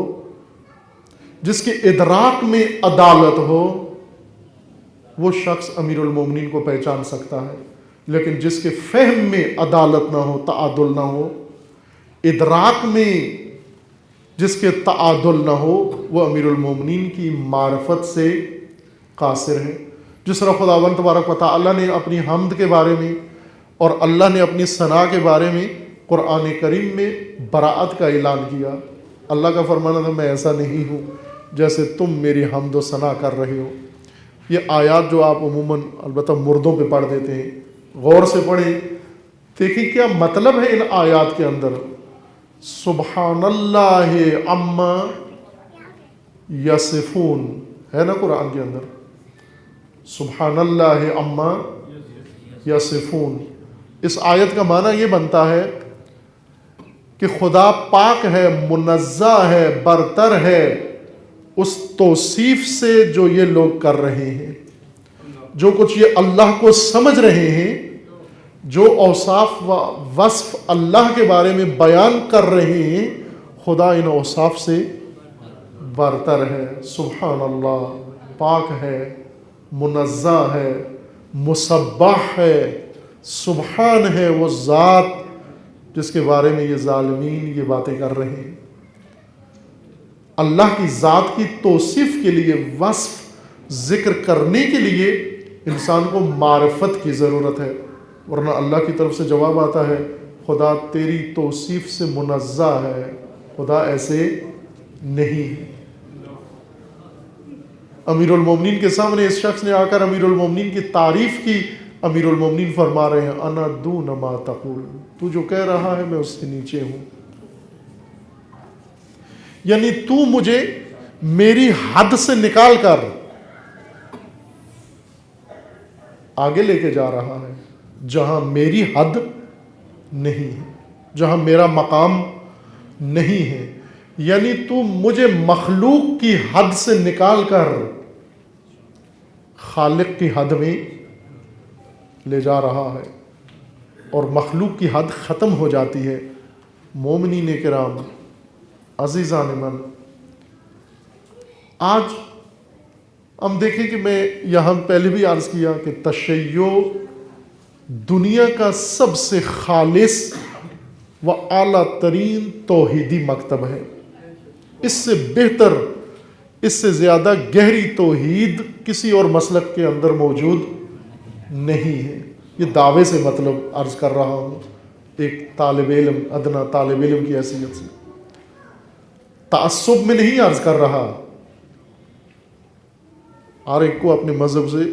جس کے ادراک میں عدالت ہو، وہ شخص امیر المومنین کو پہچان سکتا ہے۔ لیکن جس کے فہم میں عدالت نہ ہو، تعادل نہ ہو، ادراک میں جس کے تعادل نہ ہو وہ امیر المومنین کی معرفت سے قاصر ہے۔ جس طرح خداوند تبارک و تعالیٰ نے اپنی حمد کے بارے میں اور اللہ نے اپنی ثنا کے بارے میں قرآن کریم میں براعت کا اعلان کیا۔ اللہ کا فرمانا تھا میں ایسا نہیں ہوں جیسے تم میری حمد و ثنا کر رہے ہو۔ یہ آیات جو آپ عموماً البتہ مردوں پہ پڑھ دیتے ہیں، غور سے پڑھیں، دیکھیں کیا مطلب ہے ان آیات کے اندر۔ سبحان اللہ عما یصفون ہے نا قرآن کے اندر، سبحان اللہ عما یصفون۔ اس آیت کا معنی یہ بنتا ہے کہ خدا پاک ہے، منزہ ہے، برتر ہے اس توصیف سے جو یہ لوگ کر رہے ہیں، جو کچھ یہ اللہ کو سمجھ رہے ہیں، جو اوصاف و وصف اللہ کے بارے میں بیان کر رہے ہیں، خدا ان اوصاف سے برتر ہے۔ سبحان اللہ، پاک ہے، منزہ ہے، مسبح ہے، سبحان ہے وہ ذات جس کے بارے میں یہ ظالمین یہ باتیں کر رہے ہیں۔ اللہ کی ذات کی توصیف کے لیے، وصف ذکر کرنے کے لیے انسان کو معرفت کی ضرورت ہے، ورنہ اللہ کی طرف سے جواب آتا ہے خدا تیری توصیف سے منزہ ہے، خدا ایسے نہیں ہے۔ امیر المومنین کے سامنے اس شخص نے آ کر امیر المومنین کی تعریف کی، امیر المومنین فرما رہے ہیں انا دون ما تقول، تو جو کہہ رہا ہے میں اس سے نیچے ہوں، یعنی تو مجھے میری حد سے نکال کر آگے لے کے جا رہا ہے جہاں میری حد نہیں ہے، جہاں میرا مقام نہیں ہے، یعنی تو مجھے مخلوق کی حد سے نکال کر خالق کی حد میں لے جا رہا ہے، اور مخلوق کی حد ختم ہو جاتی ہے۔ مومنین کرام، عزیزان من، آج ہم دیکھیں کہ میں یہاں پہلے بھی عرض کیا کہ تشیع دنیا کا سب سے خالص و اعلیٰ ترین توحیدی مکتب ہے۔ اس سے بہتر، اس سے زیادہ گہری توحید کسی اور مسلک کے اندر موجود نہیں ہے۔ یہ دعوے سے مطلب عرض کر رہا ہوں، ایک طالب علم، ادنا طالب علم کی حیثیت سے، تعصب میں نہیں عرض کر رہا۔ ہر ایک کو اپنے مذہب سے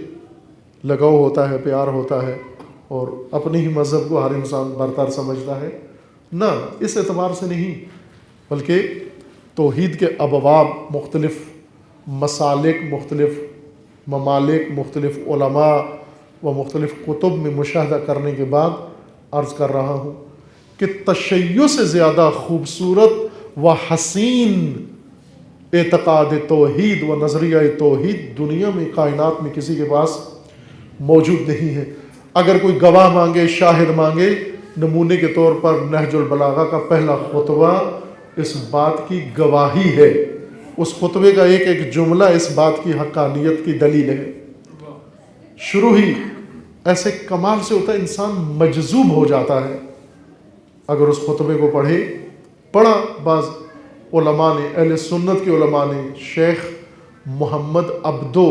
لگاؤ ہوتا ہے، پیار ہوتا ہے، اور اپنے ہی مذہب کو ہر انسان برتر سمجھتا ہے، نہ اس اعتبار سے نہیں، بلکہ توحید کے ابواب مختلف، مسالک مختلف، ممالک مختلف، علماء و مختلف کتب میں مشاہدہ کرنے کے بعد عرض کر رہا ہوں کہ تشیع سے زیادہ خوبصورت و حسین اعتقاد توحید و نظریہ توحید دنیا میں، کائنات میں کسی کے پاس موجود نہیں ہے۔ اگر کوئی گواہ مانگے، شاہد مانگے، نمونے کے طور پر نہج البلاغہ کا پہلا خطبہ اس بات کی گواہی ہے، اس خطبے کا ایک ایک جملہ اس بات کی حقانیت کی دلیل ہے۔ شروع ہی ایسے کمال سے ہوتا ہے، انسان مجذوب ہو جاتا ہے اگر اس خطبے کو پڑھا۔ بعض علماء نے، اہل سنت کے علماء نے، شیخ محمد عبدو،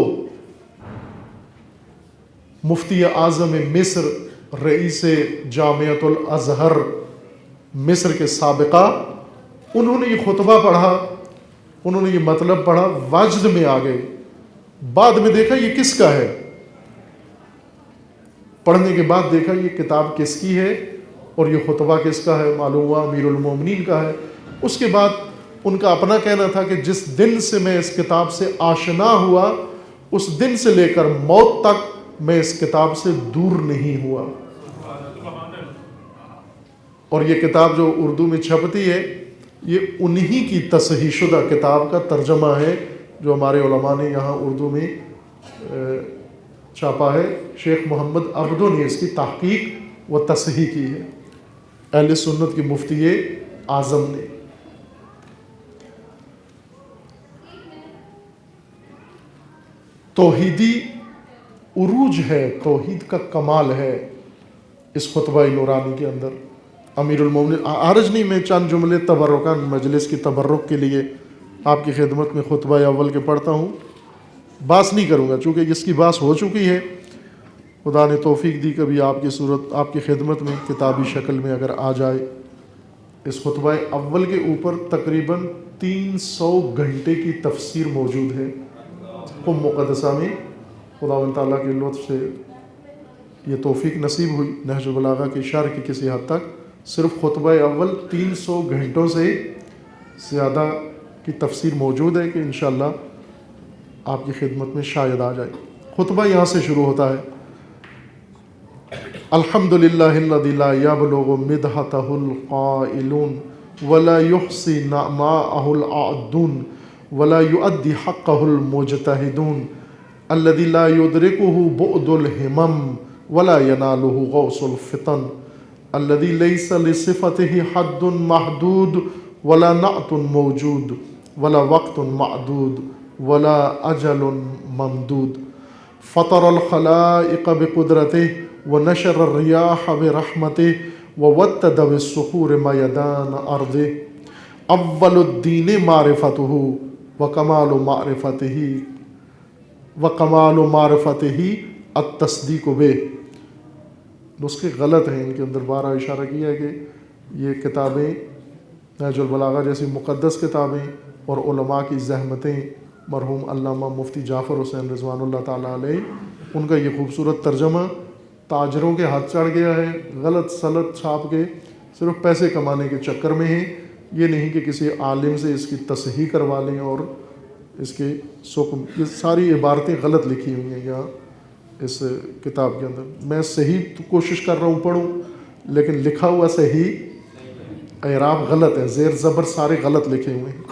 مفتی اعظم مصر، رئیس جامعۃ الازہر مصر کے سابقہ، انہوں نے یہ خطبہ پڑھا، انہوں نے یہ مطلب پڑھا، وجد میں آ گئے۔ بعد میں دیکھا یہ کس کا ہے، پڑھنے کے بعد دیکھا یہ کتاب کس کی ہے اور یہ خطبہ کس کا ہے، معلوم ہوا امیر المومنین کا ہے۔ اس کے بعد ان کا اپنا کہنا تھا کہ جس دن سے میں اس کتاب سے آشنا ہوا، اس دن سے لے کر موت تک میں اس کتاب سے دور نہیں ہوا۔ اور یہ کتاب جو اردو میں چھپتی ہے، یہ انہی کی تصحیح شدہ کتاب کا ترجمہ ہے جو ہمارے علماء نے یہاں اردو میں چھاپا ہے۔ شیخ محمد عبدو نے اس کی تحقیق و تصحیح کی ہے، اہل سنت کی مفتی اعظم نے۔ توحیدی عروج ہے، توحید کا کمال ہے اس خطبہ نورانی کے اندر۔ امیر المومنین عارض نہیں، میں چند جملے تبرکان مجلس کی تبرک کے لیے آپ کی خدمت میں خطبہ اول کے پڑھتا ہوں، باس نہیں کروں گا چونکہ اس کی باس ہو چکی ہے. خدا نے توفیق دی کبھی آپ کی صورت آپ کی خدمت میں کتابی شکل میں اگر آ جائے. اس خطبہ اول کے اوپر تقریباً 300 گھنٹے کی تفسیر موجود ہے قم مقدسہ میں. خداوند تعالیٰ کے لطف سے یہ توفیق نصیب ہوئی نہج البلاغہ کی شرح کی کسی حد تک. صرف خطبہ اول 300 گھنٹوں سے زیادہ کی تفسیر موجود ہے کہ انشاءاللہ آپ کی خدمت میں شاید آ جائے. خطبہ یہاں سے شروع ہوتا ہے: الحمدللہ الذی لا یبلغ مدحتہ القائلون ولا یحصی نعماءہ العادون ولا یؤدی حقہ المجتہدون الذی لا یدرکہ بعد الہمم ولا ینالہ غوث الفتن الذی لیس لصفتہ حد محدود ولا نعت موجود ولا وقت معدود ولا اجل ممدود فطر الخلائق بقدرتہ ونشر الریاح برحمتہ ووتد بالصخور میدان ارضہ. اول الدین معرفتہ وکمال معرفتہ التصدیق بہ. نسخے غلط ہیں ان کے اندر، بارہ اشارہ کیا ہے کہ یہ کتابیں نہج البلاغہ جیسی مقدس کتابیں اور علماء کی زحمتیں، مرحوم علامہ مفتی جعفر حسین رضوان اللہ تعالیٰ علیہ، ان کا یہ خوبصورت ترجمہ تاجروں کے ہاتھ چڑھ گیا ہے، غلط سلط چھاپ کے صرف پیسے کمانے کے چکر میں ہیں. یہ نہیں کہ کسی عالم سے اس کی تصحیح کروا لیں اور اس کے سکم. یہ ساری عبارتیں غلط لکھی ہوئی ہیں یہاں اس کتاب کے اندر. میں صحیح تو کوشش کر رہا ہوں پڑھوں، لیکن لکھا ہوا صحیح، اعراب غلط ہے، زیر زبر سارے غلط لکھے ہوئے ہیں.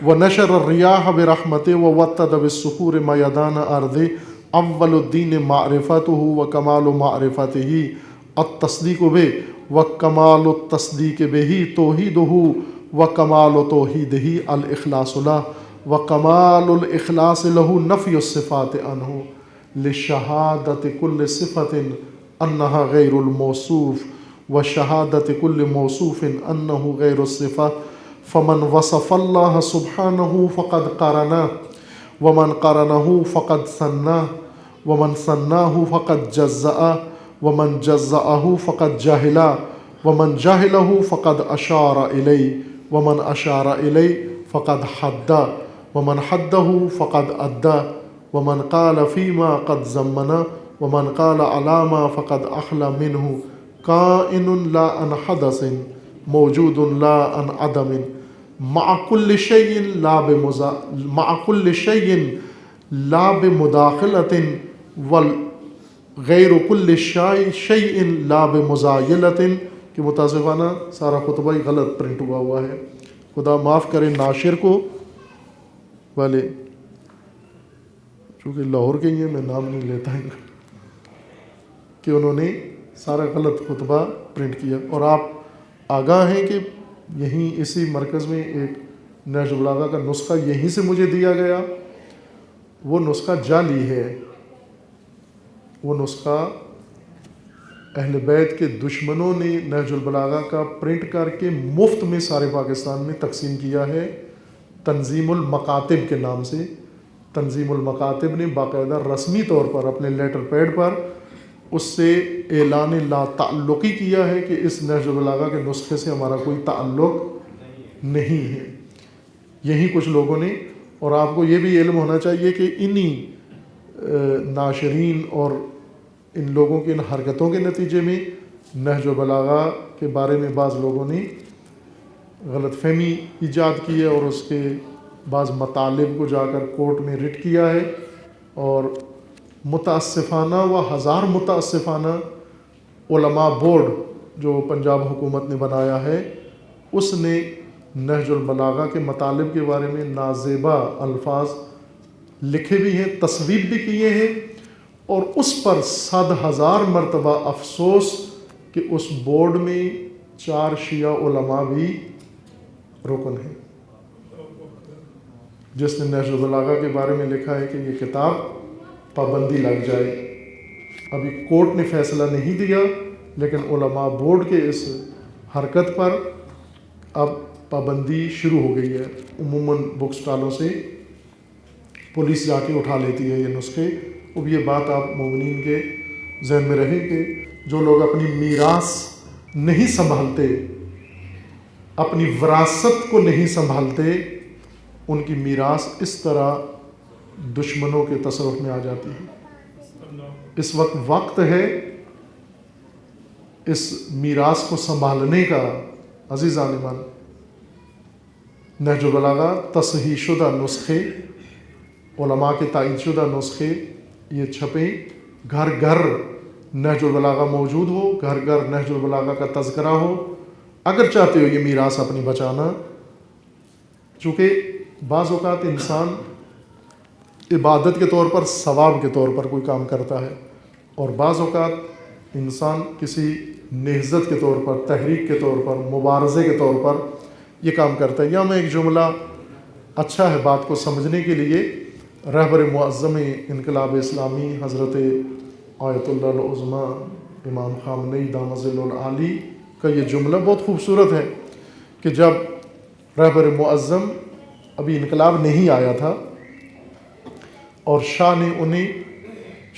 وَنَشَرَ الرِّيَاحَ بِرَحْمَتِهِ وَوَتَّدَ بِالصُّخُورِ مَيَدَانَ أَرْضِهِ. اول الدین معرفتہ وکمال معرفتہ التصدیق بہ وکمال التصدیق بہ توحیدہ وکمال توحیدہ الاخلاص لہ وکمال الاخلاص لہ نفی الصفات عنہ لشہادت کل صفت انہا غیر الموصوف وشہادت کل موصوف انہ غیر الصفہ. فمن وصف اللہ سبحانہ فقد قرنہ ومن قرنہ فقد ثناہ ومن ثناہ فقد جزأ ومن جزأہ فقد جہلا ومن جہلہ فقد اشار الی ومن اشار الی فقد حد ومن حدہ فقد ادى ومن قال فیما قد ضمنا ومن قال علی ما فقد اخلا منہ. کائن لا عن حدث موجود لا عن عدم مع كل شيء لا بمداخلة وغیر كل شيء لا بمزايلة. کہ متاسفانہ سارا خطبہ ہی غلط پرنٹ ہوا ہے، خدا معاف کرے ناشر کو والے، چونکہ لاہور کے ہی ہیں میں نام نہیں لیتا ہوں، کہ انہوں نے سارا غلط خطبہ پرنٹ کیا. اور آپ آگاہ ہیں کہ یہیں اسی مرکز میں ایک نہج البلاغہ کا نسخہ یہیں سے مجھے دیا گیا، وہ نسخہ جعلی ہے. وہ نسخہ اہل بیت کے دشمنوں نے نہج البلاغہ کا پرنٹ کر کے مفت میں سارے پاکستان میں تقسیم کیا ہے تنظیم المکاتب کے نام سے. تنظیم المکاتب نے باقاعدہ رسمی طور پر اپنے لیٹر پیڈ پر اس سے اعلان لا تعلقی کیا ہے کہ اس نہج البلاغہ کے نسخے سے ہمارا کوئی تعلق نہیں ہے. یہی کچھ لوگوں نے، اور آپ کو یہ بھی علم ہونا چاہیے کہ انہی ناشرین اور ان لوگوں کی ان حرکتوں کے نتیجے میں نہج البلاغہ کے بارے میں بعض لوگوں نے غلط فہمی ایجاد کی ہے اور اس کے بعض مطالب کو جا کر کورٹ میں رٹ کیا ہے. اور متاسفانہ و ہزار متاسفانہ علماء بورڈ جو پنجاب حکومت نے بنایا ہے، اس نے نہج البلاغہ کے مطالب کے بارے میں نازیبا الفاظ لکھے بھی ہیں، تصویب بھی کیے ہیں، اور اس پر 100,000 مرتبہ افسوس کہ اس بورڈ میں 4 شیعہ علماء بھی رکن ہیں. جس نے نہج البلاغہ کے بارے میں لکھا ہے کہ یہ کتاب پابندی لگ جائے. ابھی کورٹ نے فیصلہ نہیں دیا، لیکن علماء بورڈ کے اس حرکت پر اب پابندی شروع ہو گئی ہے. عموماً بک سٹالوں سے پولیس جا کے اٹھا لیتی ہے یہ نسخے. اب یہ بات آپ مومنین کے ذہن میں رہے کہ جو لوگ اپنی میراث نہیں سنبھالتے، اپنی وراثت کو نہیں سنبھالتے، ان کی میراث اس طرح دشمنوں کے تصرف میں آ جاتی ہے. اس وقت ہے اس میراث کو سنبھالنے کا. عزیزان من، نہج البلاغہ تصحیح شدہ نسخے، علماء کے تائید شدہ نسخے یہ چھپیں، گھر گھر نہج البلاغہ موجود ہو، گھر گھر نہج البلاغہ کا تذکرہ ہو. اگر چاہتے ہو یہ میراث اپنی بچانا، چونکہ بعض اوقات انسان عبادت کے طور پر، ثواب کے طور پر کوئی کام کرتا ہے، اور بعض اوقات انسان کسی نہضت کے طور پر، تحریک کے طور پر، مبارزے کے طور پر یہ کام کرتا ہے. یا میں ایک جملہ اچھا ہے بات کو سمجھنے کے لیے، رہبر معظم انقلاب اسلامی حضرت آیت اللہ العظمیٰ امام خامنئی دامت ظلہ العالی کا یہ جملہ بہت خوبصورت ہے کہ جب رہبر معظم ابھی انقلاب نہیں آیا تھا اور شاہ نے انہیں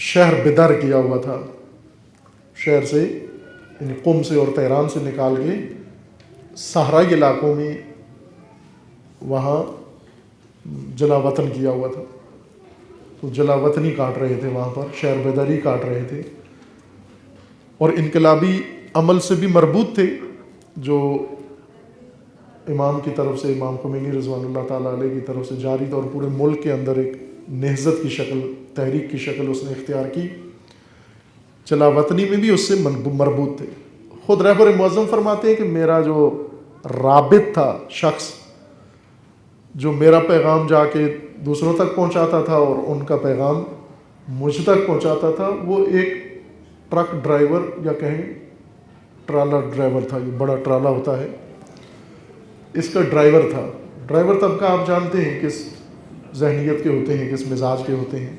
شہر بدر کیا ہوا تھا، شہر سے یعنی قم سے اور تہران سے نکال کے صحرائی علاقوں میں وہاں جلا وطن کیا ہوا تھا. تو جلا وطنی کاٹ رہے تھے وہاں پر، شہر بدری کاٹ رہے تھے، اور انقلابی عمل سے بھی مربوط تھے جو امام کی طرف سے، امام خمینی رضوان اللہ تعالیٰ علیہ کی طرف سے جاری تھا، اور پورے ملک کے اندر ایک نہضت کی شکل، تحریک کی شکل اس نے اختیار کی. جلا وطنی میں بھی اس سے مربوط تھے. خود رہبر معظم فرماتے ہیں کہ میرا جو رابط تھا، شخص جو میرا پیغام جا کے دوسروں تک پہنچاتا تھا اور ان کا پیغام مجھ تک پہنچاتا تھا، وہ ایک ٹرک ڈرائیور یا کہیں ٹرالر ڈرائیور تھا. یہ بڑا ٹرالا ہوتا ہے، اس کا ڈرائیور تھا. ڈرائیور طبقہ آپ جانتے ہیں کس ذہنیت کے ہوتے ہیں، کس مزاج کے ہوتے ہیں.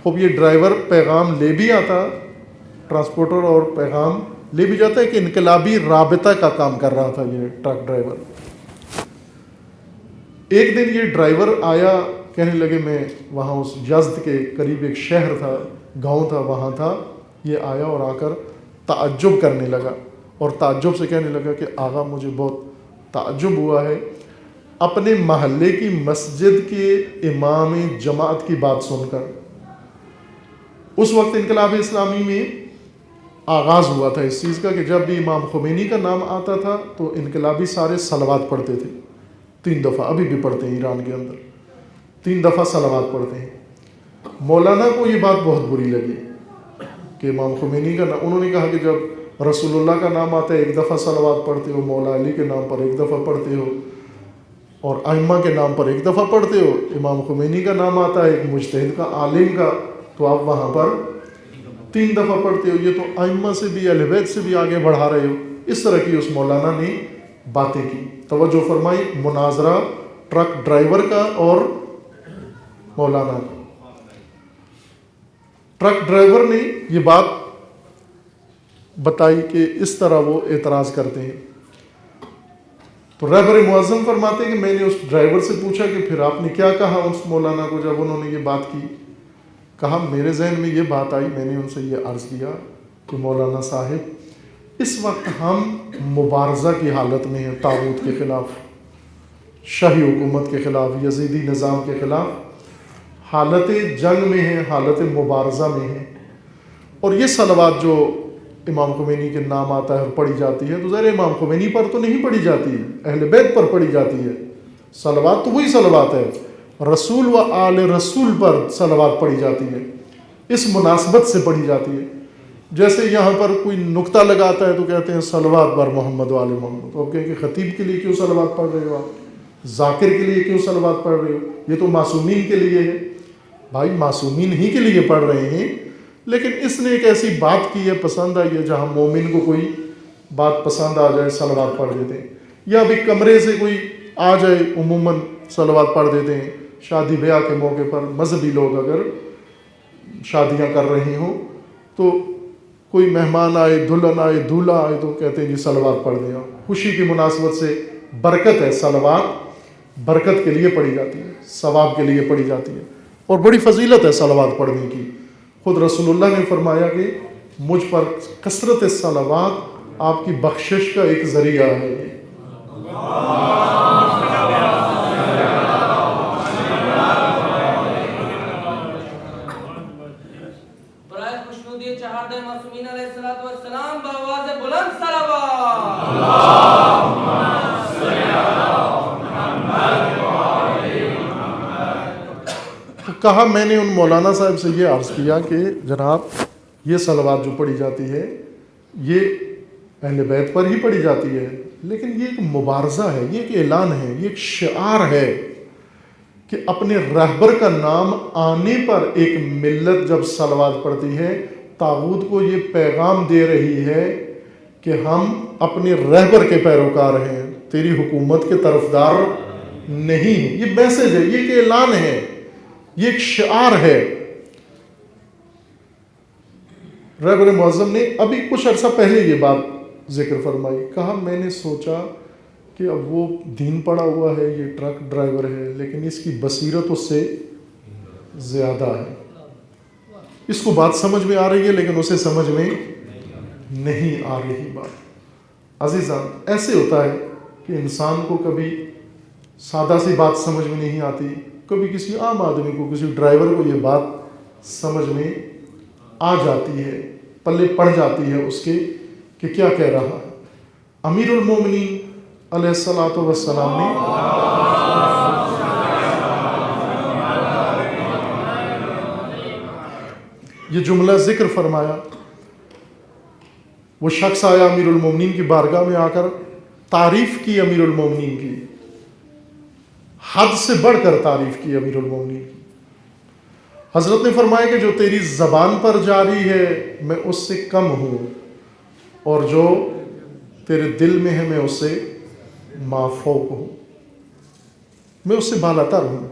خوب یہ ڈرائیور پیغام لے بھی آتا، ٹرانسپورٹر، اور پیغام لے بھی جاتا ہے کہ انقلابی رابطہ کا کام کر رہا تھا یہ ٹرک ڈرائیور. ایک دن یہ ڈرائیور آیا، کہنے لگے میں وہاں اس یزد کے قریب ایک شہر تھا، گاؤں تھا، وہاں تھا. یہ آیا اور آ کر تعجب کرنے لگا، اور تعجب سے کہنے لگا کہ آغا مجھے بہت تعجب ہوا ہے اپنے محلے کی مسجد کے امام جماعت کی بات سن کر. اس وقت انقلاب اسلامی میں آغاز ہوا تھا اس چیز کا کہ جب بھی امام خمینی کا نام آتا تھا تو انقلابی سارے صلوات پڑھتے تھے 3 دفعہ. ابھی بھی پڑھتے ہیں ایران کے اندر 3 دفعہ صلوات پڑھتے ہیں. مولانا کو یہ بات بہت بری لگی کہ امام خمینی کا نام، انہوں نے کہا کہ جب رسول اللہ کا نام آتا ہے 1 دفعہ صلوات پڑھتے ہو، مولا علی کے نام پر 1 دفعہ پڑھتے ہو، اور ائمہ کے نام پر 1 دفعہ پڑھتے ہو. امام خمینی کا نام آتا ہے ایک مجتہد کا، عالم کا، تو آپ وہاں پر 3 دفعہ پڑھتے ہو. یہ تو ائمہ سے بھی، اہل بیت سے بھی آگے بڑھا رہے ہو. اس طرح کی اس مولانا نے باتیں کی. توجہ فرمائی، مناظرہ ٹرک ڈرائیور کا اور مولانا کا. ٹرک ڈرائیور نے یہ بات بتائی کہ اس طرح وہ اعتراض کرتے ہیں. تو رہبر معظم فرماتے ہیں کہ میں نے اس ڈرائیور سے پوچھا کہ پھر آپ نے کیا کہا اس مولانا کو جب انہوں نے یہ بات کی. کہا میرے ذہن میں یہ بات آئی، میں نے ان سے یہ عرض کیا کہ مولانا صاحب اس وقت ہم مبارزہ کی حالت میں ہیں، طاغوت کے خلاف، شاہی حکومت کے خلاف، یزیدی نظام کے خلاف حالت جنگ میں ہیں، حالت مبارزہ میں ہیں. اور یہ صلوات جو امام خمینی کے نام آتا ہے اور پڑھی جاتی ہے، تو ظاہر امام خمینی پر تو نہیں پڑھی جاتی ہے، اہل بیت پر پڑھی جاتی ہے. صلوات تو وہی صلوات ہے، رسول و آل رسول پر صلوات پڑھی جاتی ہے، اس مناسبت سے پڑھی جاتی ہے. جیسے یہاں پر کوئی نقطہ لگاتا ہے تو کہتے ہیں صلوات بر محمد و آل محمد. تو آپ کہیں کہ خطیب کے لیے کیوں صلوات پڑھ رہے ہو، آپ ذاکر کے لیے کیوں صلوات پڑھ رہے ہو، یہ تو معصومین کے لیے ہے. بھائی معصومین ہی کے لیے پڑھ رہے ہیں، لیکن اس نے ایک ایسی بات کی ہے، پسند آئی ہے، جہاں مومن کو کوئی بات پسند آ جائے صلوات پڑھ دیتے ہیں. یا ابھی کمرے سے کوئی آ جائے عموماً صلوات پڑھ دیتے ہیں. شادی بیاہ کے موقع پر مذہبی لوگ اگر شادیاں کر رہے ہوں تو کوئی مہمان آئے، دلہن آئے، دولہا آئے تو کہتے ہیں جی صلوات پڑھ دیں. خوشی کی مناسبت سے برکت ہے، صلوات برکت کے لیے پڑھی جاتی ہے، ثواب کے لیے پڑھی جاتی ہے، اور بڑی فضیلت ہے صلوات پڑھنے کی. خود رسول اللہ نے فرمایا کہ مجھ پر کثرت صلوات آپ کی بخشش کا ایک ذریعہ ہے. برائے خوشنودی چہارده معصومین علیہ الصلوۃ والسلام بآواز بلند صلوات. تو کہا میں نے ان مولانا صاحب سے یہ عرض کیا کہ جناب یہ صلوات جو پڑھی جاتی ہے یہ اہل بیت پر ہی پڑھی جاتی ہے، لیکن یہ ایک مبارزہ ہے، یہ ایک اعلان ہے، یہ ایک شعار ہے کہ اپنے رہبر کا نام آنے پر ایک ملت جب صلوات پڑھتی ہے طاغوت کو یہ پیغام دے رہی ہے کہ ہم اپنے رہبر کے پیروکار ہیں، تیری حکومت کے طرفدار نہیں ہیں. یہ میسج ہے، یہ ایک اعلان ہے، یہ ایک شعار ہے. رہبر معظم نے ابھی کچھ عرصہ پہلے یہ بات ذکر فرمائی. کہا میں نے سوچا کہ اب وہ دین پڑا ہوا ہے، یہ ٹرک ڈرائیور ہے، لیکن اس کی بصیرت اس سے زیادہ ہے. اس کو بات سمجھ میں آ رہی ہے لیکن اسے سمجھ میں نہیں آ رہی بات. عزیزان ایسے ہوتا ہے کہ انسان کو کبھی سادہ سی بات سمجھ میں نہیں آتی، کبھی کسی عام آدمی کو، کسی ڈرائیور کو یہ بات سمجھ میں آ جاتی ہے، پلے پڑ جاتی ہے اس کے کہ کیا کہہ رہا ہے. امیر المومنین علیہ الصلوۃ والسلام نے یہ جملہ ذکر فرمایا. وہ شخص آیا امیر المومنین کی بارگاہ میں آ کر تعریف کی امیر المومنین کی، حد سے بڑھ کر تعریف کی امیر المومنین کی. حضرت نے فرمایا کہ جو تیری زبان پر جاری ہے میں اس سے کم ہوں، اور جو تیرے دل میں ہے میں اس سے مافوق ہوں، میں اس سے بالاتر ہوں.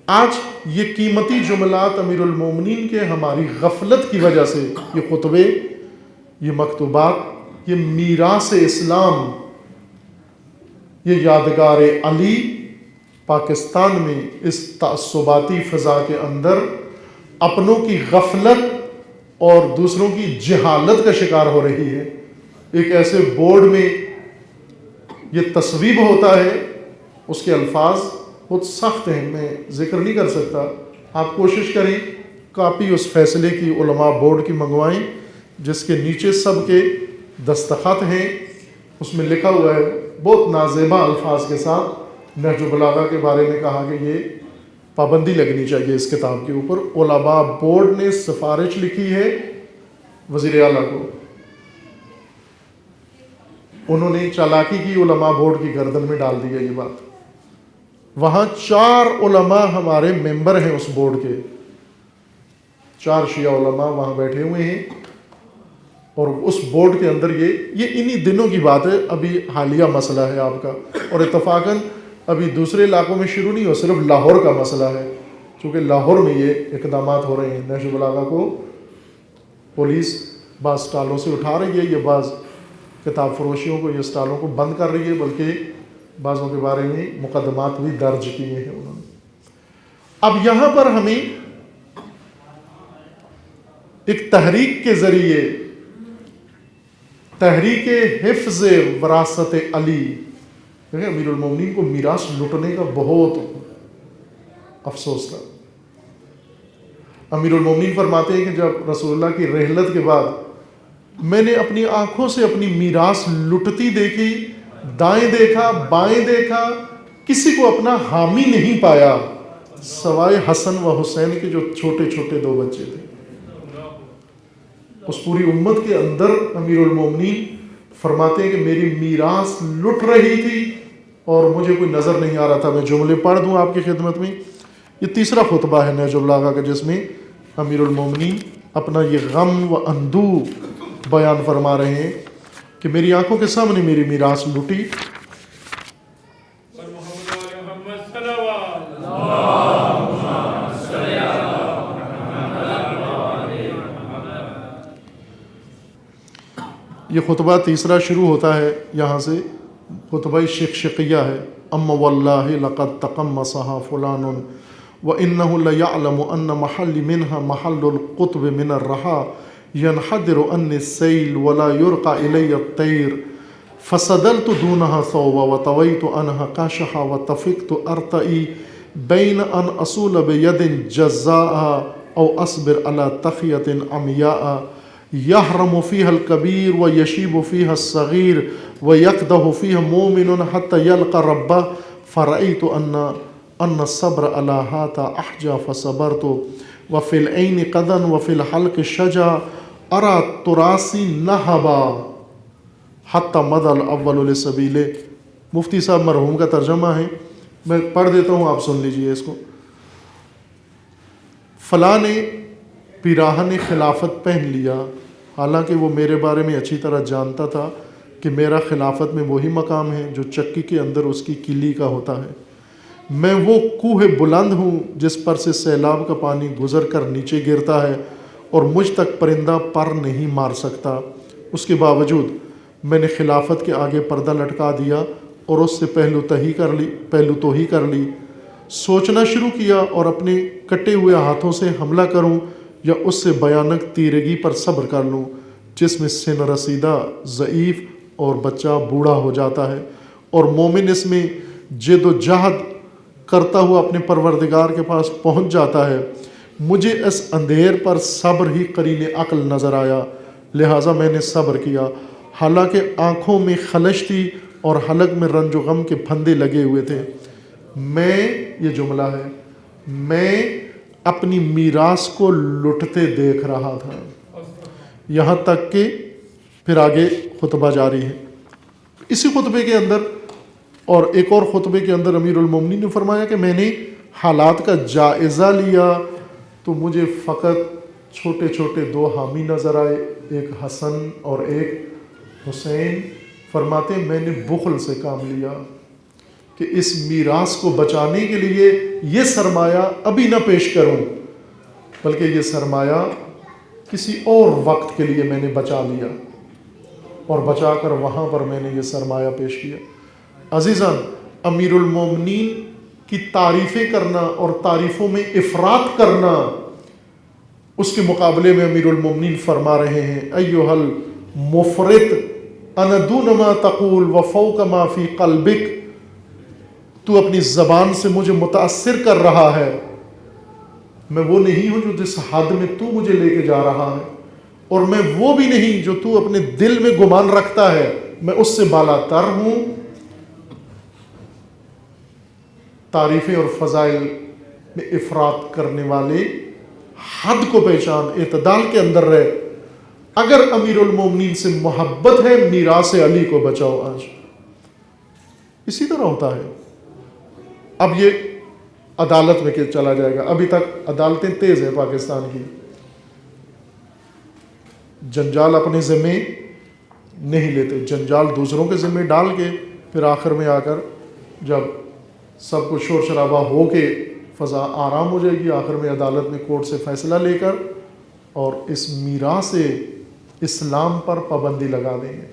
آج یہ قیمتی جملات امیر المومنین کے ہماری غفلت کی وجہ سے، یہ خطبے، یہ مکتوبات، یہ میراث اسلام، یہ یادگار علی پاکستان میں اس تعصباتی فضا کے اندر اپنوں کی غفلت اور دوسروں کی جہالت کا شکار ہو رہی ہے. ایک ایسے بورڈ میں یہ تصویب ہوتا ہے، اس کے الفاظ بہت سخت ہیں، میں ذکر نہیں کر سکتا. آپ کوشش کریں کاپی اس فیصلے کی علماء بورڈ کی منگوائیں جس کے نیچے سب کے دستخط ہیں. اس میں لکھا ہوا ہے بہت نازیبا الفاظ کے ساتھ، نہج البلاغہ کے بارے میں کہا کہ یہ پابندی لگنی چاہیے اس کتاب کے اوپر. علماء بورڈ نے سفارش لکھی ہے وزیر اعلیٰ کو، انہوں نے چالاکی کی، علماء بورڈ کی گردن میں ڈال دی ہے یہ بات. وہاں 4 علماء ہمارے ممبر ہیں اس بورڈ کے، 4 شیعہ علماء وہاں بیٹھے ہوئے ہیں، اور اس بورڈ کے اندر یہ انہی دنوں کی بات ہے، ابھی حالیہ مسئلہ ہے آپ کا، اور اتفاقاً ابھی دوسرے علاقوں میں شروع نہیں ہو، صرف لاہور کا مسئلہ ہے، چونکہ لاہور میں یہ اقدامات ہو رہے ہیں. نہج البلاغہ کو پولیس بعض اسٹالوں سے اٹھا رہی ہے، یہ بعض کتاب فروشیوں کو، یہ اسٹالوں کو بند کر رہی ہے، بلکہ بعضوں کے بارے میں مقدمات بھی درج کیے ہیں انہوں نے. اب یہاں پر ہمیں ایک تحریک کے ذریعے، تحریک حفظ وراثت علی، دیکھیں امیر المومنین کو میراث لٹنے کا بہت افسوس تھا. امیر المومنین فرماتے ہیں کہ جب رسول اللہ کی رحلت کے بعد میں نے اپنی آنکھوں سے اپنی میراث لٹتی دیکھی، دائیں دیکھا، بائیں دیکھا، کسی کو اپنا حامی نہیں پایا سوائے حسن و حسین کے جو چھوٹے چھوٹے 2 بچے تھے. اس پوری امت کے اندر امیر المومنین فرماتے ہیں کہ میری میراث لٹ رہی تھی اور مجھے کوئی نظر نہیں آ رہا تھا. میں جملے پڑھ دوں آپ کی خدمت میں. یہ تیسرا خطبہ ہے نہج البلاغہ کا جس میں امیر المومنین اپنا یہ غم و اندوہ بیان فرما رہے ہیں کہ میری آنکھوں کے سامنے میری میراث لٹی. یہ خطبہ تیسرا شروع ہوتا ہے یہاں سے، خطبہ شقشقیہ ہے. اما واللہ لقد تقمصها فلان وانه لیعلم ان محل منها محل القطب من الرحا ينحدر عني السيل ولا يرقى الي الطير فسدلت دونها ثوبا وطويت عنها كاشحا وتفقت ارتئي بين ان اصول بيد جزاء او اصبر على تخية عمياء يحرم فيها الكبير ويشيب فيها الصغير ويقده فيها مؤمن حتى يلقى ربه فرأيت أن الصبر على هذا أحجى فصبرت وفي العين قدا وفي الحلق شجا أرى تراسي نهبا حتى مضى الأول لسبيله. مفتی صاحب مرحوم کا ترجمہ ہے، میں پڑھ دیتا ہوں، آپ سن لیجئے اس کو. فلاں نے پیراہن خلافت پہن لیا، حالانکہ وہ میرے بارے میں اچھی طرح جانتا تھا کہ میرا خلافت میں وہی مقام ہے جو چکی کے اندر اس کی کلی کا ہوتا ہے. میں وہ کوہ بلند ہوں جس پر سے سیلاب کا پانی گزر کر نیچے گرتا ہے اور مجھ تک پرندہ پر نہیں مار سکتا. اس کے باوجود میں نے خلافت کے آگے پردہ لٹکا دیا اور اس سے پہلو توہی کر لی. سوچنا شروع کیا اور اپنے کٹے ہوئے ہاتھوں سے حملہ کروں یا اس سے بھیانک تیرگی پر صبر کر لوں جس میں سن رسیدہ ضعیف اور بچہ بوڑھا ہو جاتا ہے اور مومن اس میں جد و جہد کرتا ہوا اپنے پروردگار کے پاس پہنچ جاتا ہے. مجھے اس اندھیر پر صبر ہی قرین عقل نظر آیا، لہٰذا میں نے صبر کیا، حالانکہ آنکھوں میں خلش تھی اور حلق میں رنج و غم کے پھندے لگے ہوئے تھے. میں، یہ جملہ ہے، میں اپنی میراث کو لٹتے دیکھ رہا تھا. یہاں تک کہ پھر آگے خطبہ جاری ہے. اسی خطبے کے اندر اور ایک اور خطبے کے اندر امیر المومنین نے فرمایا کہ میں نے حالات کا جائزہ لیا تو مجھے فقط چھوٹے چھوٹے دو حامی نظر آئے، ایک حسن اور ایک حسین. فرماتے میں نے بخل سے کام لیا کہ اس میراث کو بچانے کے لیے یہ سرمایہ ابھی نہ پیش کروں، بلکہ یہ سرمایہ کسی اور وقت کے لیے میں نے بچا لیا اور بچا کر وہاں پر میں نے یہ سرمایہ پیش کیا. عزیزان، امیر المومنین کی تعریفیں کرنا اور تعریفوں میں افراط کرنا، اس کے مقابلے میں امیر المومنین فرما رہے ہیں ایھا المفرط انا دون ما تقول وفوق ما فی قلبک. تو اپنی زبان سے مجھے متاثر کر رہا ہے، میں وہ نہیں ہوں جو جس حد میں تو مجھے لے کے جا رہا ہے، اور میں وہ بھی نہیں جو تو اپنے دل میں گمان رکھتا ہے، میں اس سے بالا تر ہوں. تعریفیں اور فضائل میں افراط کرنے والے حد کو پہچان، اعتدال کے اندر رہے. اگر امیر المومنین سے محبت ہے، میراث علی کو بچاؤ. آج اسی طرح ہوتا ہے. اب یہ عدالت میں چلا جائے گا. ابھی تک عدالتیں تیز ہیں پاکستان کی، جنجال اپنے ذمے نہیں لیتے، جنجال دوسروں کے ذمے ڈال کے پھر آخر میں آ کر جب سب کو شور شرابہ ہو کے فضا آرام ہو جائے گی، آخر میں عدالت میں کورٹ سے فیصلہ لے کر اور اس میراث اسلام پر پابندی لگا دیں گے.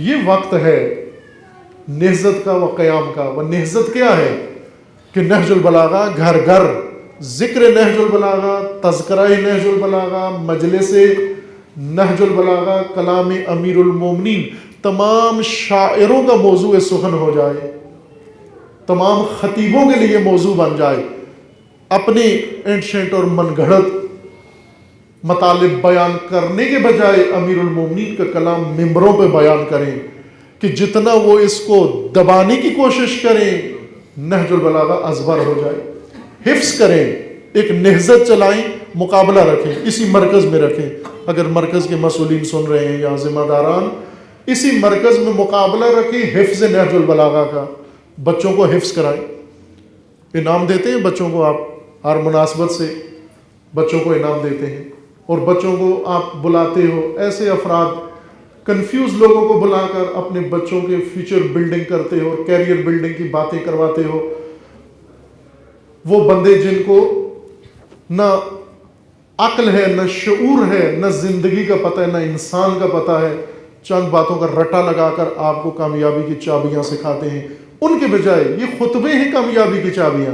یہ وقت ہے نہضت کا و قیام کا. وہ نہضت کیا ہے کہ نہج البلاغہ گھر گھر ذکر نہج البلاغہ، تذکرہ نہج البلاغہ، مجلس نہج البلاغہ، کلام امیر المومنین تمام شاعروں کا موضوع سخن ہو جائے، تمام خطیبوں کے لیے موضوع بن جائے. اپنے اینشنٹ اور من گھڑت مطالب بیان کرنے کے بجائے امیر المومنین کا کلام ممبروں پہ بیان کریں کہ جتنا وہ اس کو دبانے کی کوشش کریں نہج البلاغہ ازبر ہو جائے. حفظ کریں، ایک نہضت چلائیں، مقابلہ رکھیں، اسی مرکز میں رکھیں. اگر مرکز کے مسئولین سن رہے ہیں یا ذمہ داران، اسی مرکز میں مقابلہ رکھیں حفظ نہج البلاغہ کا. بچوں کو حفظ کرائیں، انعام دیتے ہیں بچوں کو، آپ ہر مناسبت سے بچوں کو انعام دیتے ہیں اور بچوں کو آپ بلاتے ہو. ایسے افراد کنفیوز لوگوں کو بلا کر اپنے بچوں کے فیوچر بلڈنگ کرتے ہو اور کیریئر بلڈنگ کی باتیں کرواتے ہو. وہ بندے جن کو نہ عقل ہے، نہ شعور ہے، نہ زندگی کا پتہ ہے، نہ انسان کا پتہ ہے، چند باتوں کا رٹا لگا کر آپ کو کامیابی کی چابیاں سکھاتے ہیں، ان کے بجائے یہ خطبے ہیں کامیابی کی چابیاں،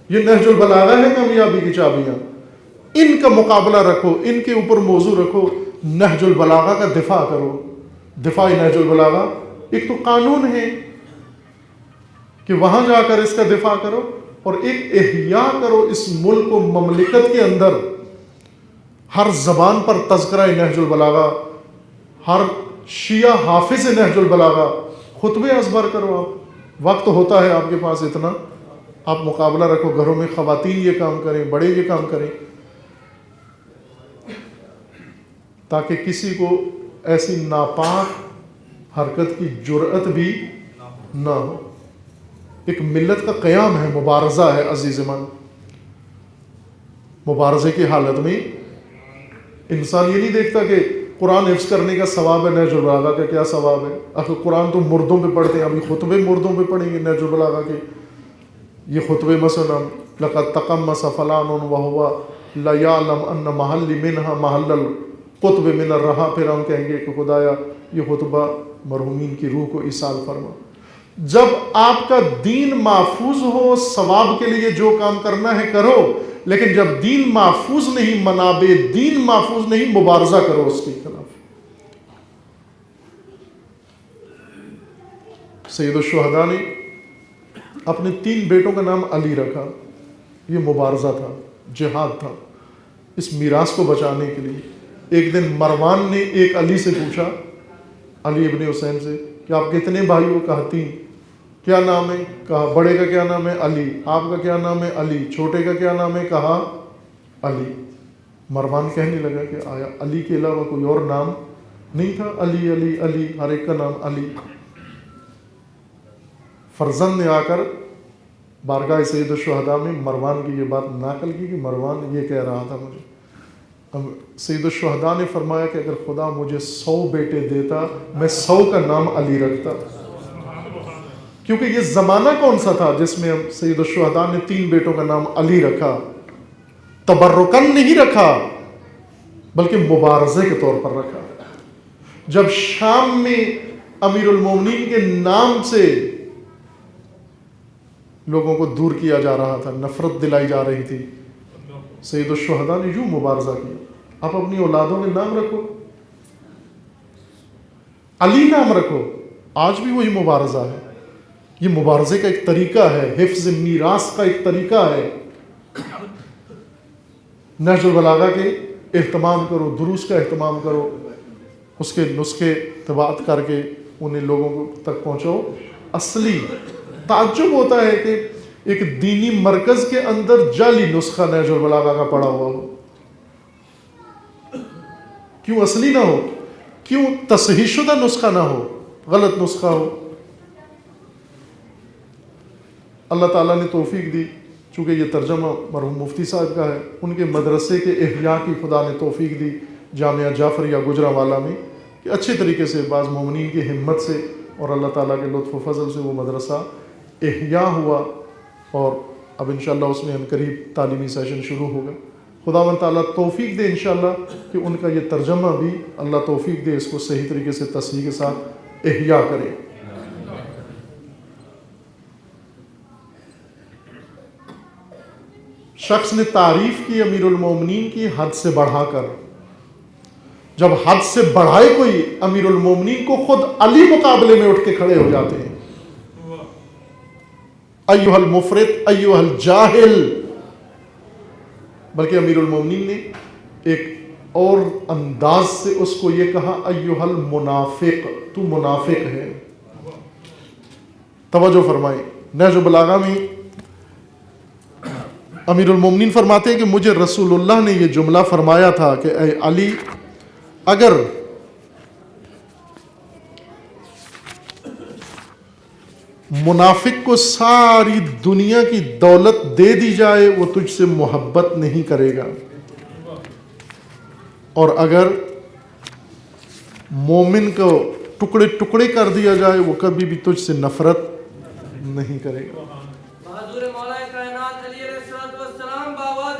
یہ نہج البلاغہ ہے کامیابی کی چابیاں. ان کا مقابلہ رکھو، ان کے اوپر موضوع رکھو، نہج البلاغہ کا دفاع کرو. دفاع نہج البلاغہ ایک تو قانون ہے کہ وہاں جا کر اس کا دفاع کرو، اور ایک احیاء کرو اس ملک و مملکت کے اندر. ہر زبان پر تذکرہ نہج البلاغہ، ہر شیعہ حافظ نہج البلاغہ، خطبے ازبر کرو. آپ وقت ہوتا ہے آپ کے پاس اتنا، آپ مقابلہ رکھو، گھروں میں خواتین یہ کام کریں، بڑے یہ کام کریں، تاکہ کسی کو ایسی ناپاک حرکت کی جرأت بھی نہ ہو. ایک ملت کا قیام ہے، مبارزہ ہے عزیز من. مبارزے کی حالت میں انسان یہ نہیں دیکھتا کہ قرآن حفظ کرنے کا ثواب ہے، نہج البلاغہ کا کیا ثواب ہے. آخر قرآن تو مردوں پہ پڑھتے ہیں، ابھی خطبے مردوں پہ پڑھیں گے نہج البلاغہ کے. یہ خطبے مثلا لقد تقمص فلان وهو لا يعلم ان محل منها محل القطب من الرہا. پھر ہم کہیں گے کہ خدایا یہ خطبہ مرحومین کی روح کو ایصال فرما. جب آپ کا دین محفوظ ہو، ثواب کے لیے جو کام کرنا ہے کرو، لیکن جب دین محفوظ نہیں، منابع دین محفوظ نہیں، مبارزہ کرو اس کے خلاف. سید الشہداء نے اپنے 3 بیٹوں کا نام علی رکھا. یہ مبارزہ تھا، جہاد تھا اس میراث کو بچانے کے لیے. ایک دن مروان نے ایک علی سے پوچھا، علی ابن حسین سے، کہ آپ کتنے بھائی ہو؟ کہا 3. کیا نام ہے؟ کہا بڑے کا کیا نام ہے؟ علی. آپ کا کیا نام ہے؟ علی. چھوٹے کا کیا نام ہے؟ کہا علی. مروان کہنے لگا کہ آیا علی کے علاوہ کوئی اور نام نہیں تھا؟ علی علی علی، ہر ایک کا نام علی. فرزند نے آ کر بارگاہ سید الشہداء میں مروان کی یہ بات نقل کی کہ مروان یہ کہہ رہا تھا مجھے. سید الشہداء نے فرمایا کہ اگر خدا مجھے 100 بیٹے دیتا، میں 100 کا نام علی رکھتا. کیونکہ یہ زمانہ کون سا تھا جس میں سید الشہداء نے 3 بیٹوں کا نام علی رکھا. تبرکن نہیں رکھا بلکہ مبارزے کے طور پر رکھا. جب شام میں امیر المومنین کے نام سے لوگوں کو دور کیا جا رہا تھا، نفرت دلائی جا رہی تھی، سید الشہداء نے یوں مبارزہ کیا. آپ اپنی اولادوں میں نام رکھو، علی نام رکھو. آج بھی وہی مبارزہ ہے. یہ مبارزے کا ایک طریقہ ہے، حفظ میراث کا ایک طریقہ ہے. نہج البلاغہ کے اہتمام کرو، دروس کا اہتمام کرو، اس کے نسخے تباعت کر کے انہیں لوگوں تک پہنچاؤ. اصلی تعجب ہوتا ہے کہ ایک دینی مرکز کے اندر جعلی نسخہ نہج البلاغہ کا پڑا ہوا ہو. کیوں اصلی نہ ہو؟ کیوں تصحیح شدہ نسخہ نہ ہو، غلط نسخہ ہو؟ اللہ تعالیٰ نے توفیق دی، چونکہ یہ ترجمہ مرحوم مفتی صاحب کا ہے، ان کے مدرسے کے احیاء کی خدا نے توفیق دی جامعہ جعفریہ گجرانوالہ میں، کہ اچھے طریقے سے بعض مومنین کی ہمت سے اور اللہ تعالیٰ کے لطف و فضل سے وہ مدرسہ احیاء ہوا، اور اب انشاءاللہ اس میں عنقریب تعلیمی سیشن شروع ہوگا. خداوند تعالیٰ توفیق دے انشاءاللہ کہ ان کا یہ ترجمہ بھی اللہ توفیق دے اس کو صحیح طریقے سے تصحیح کے ساتھ احیاء کرے. شخص نے تعریف کی امیر المومنین کی حد سے بڑھا کر. جب حد سے بڑھائے کوئی امیر المومنین کو، خود علی مقابلے میں اٹھ کے کھڑے ہو جاتے ہیں. ایھا المفرط ایھا الجاہل. بلکہ امیر المومنین نے ایک اور انداز سے اس کو یہ کہا، ایھا المنافق، تو منافق ہے. توجہ فرمائیں. نہج البلاغہ میں امیر المومنین فرماتے ہیں کہ مجھے رسول اللہ نے یہ جملہ فرمایا تھا کہ اے علی، اگر منافق کو ساری دنیا کی دولت دے دی جائے وہ تجھ سے محبت نہیں کرے گا، اور اگر مومن کو ٹکڑے ٹکڑے کر دیا جائے وہ کبھی بھی تجھ سے نفرت نہیں کرے گا. حضور مولا کائنات علی علیہ السلام بآواز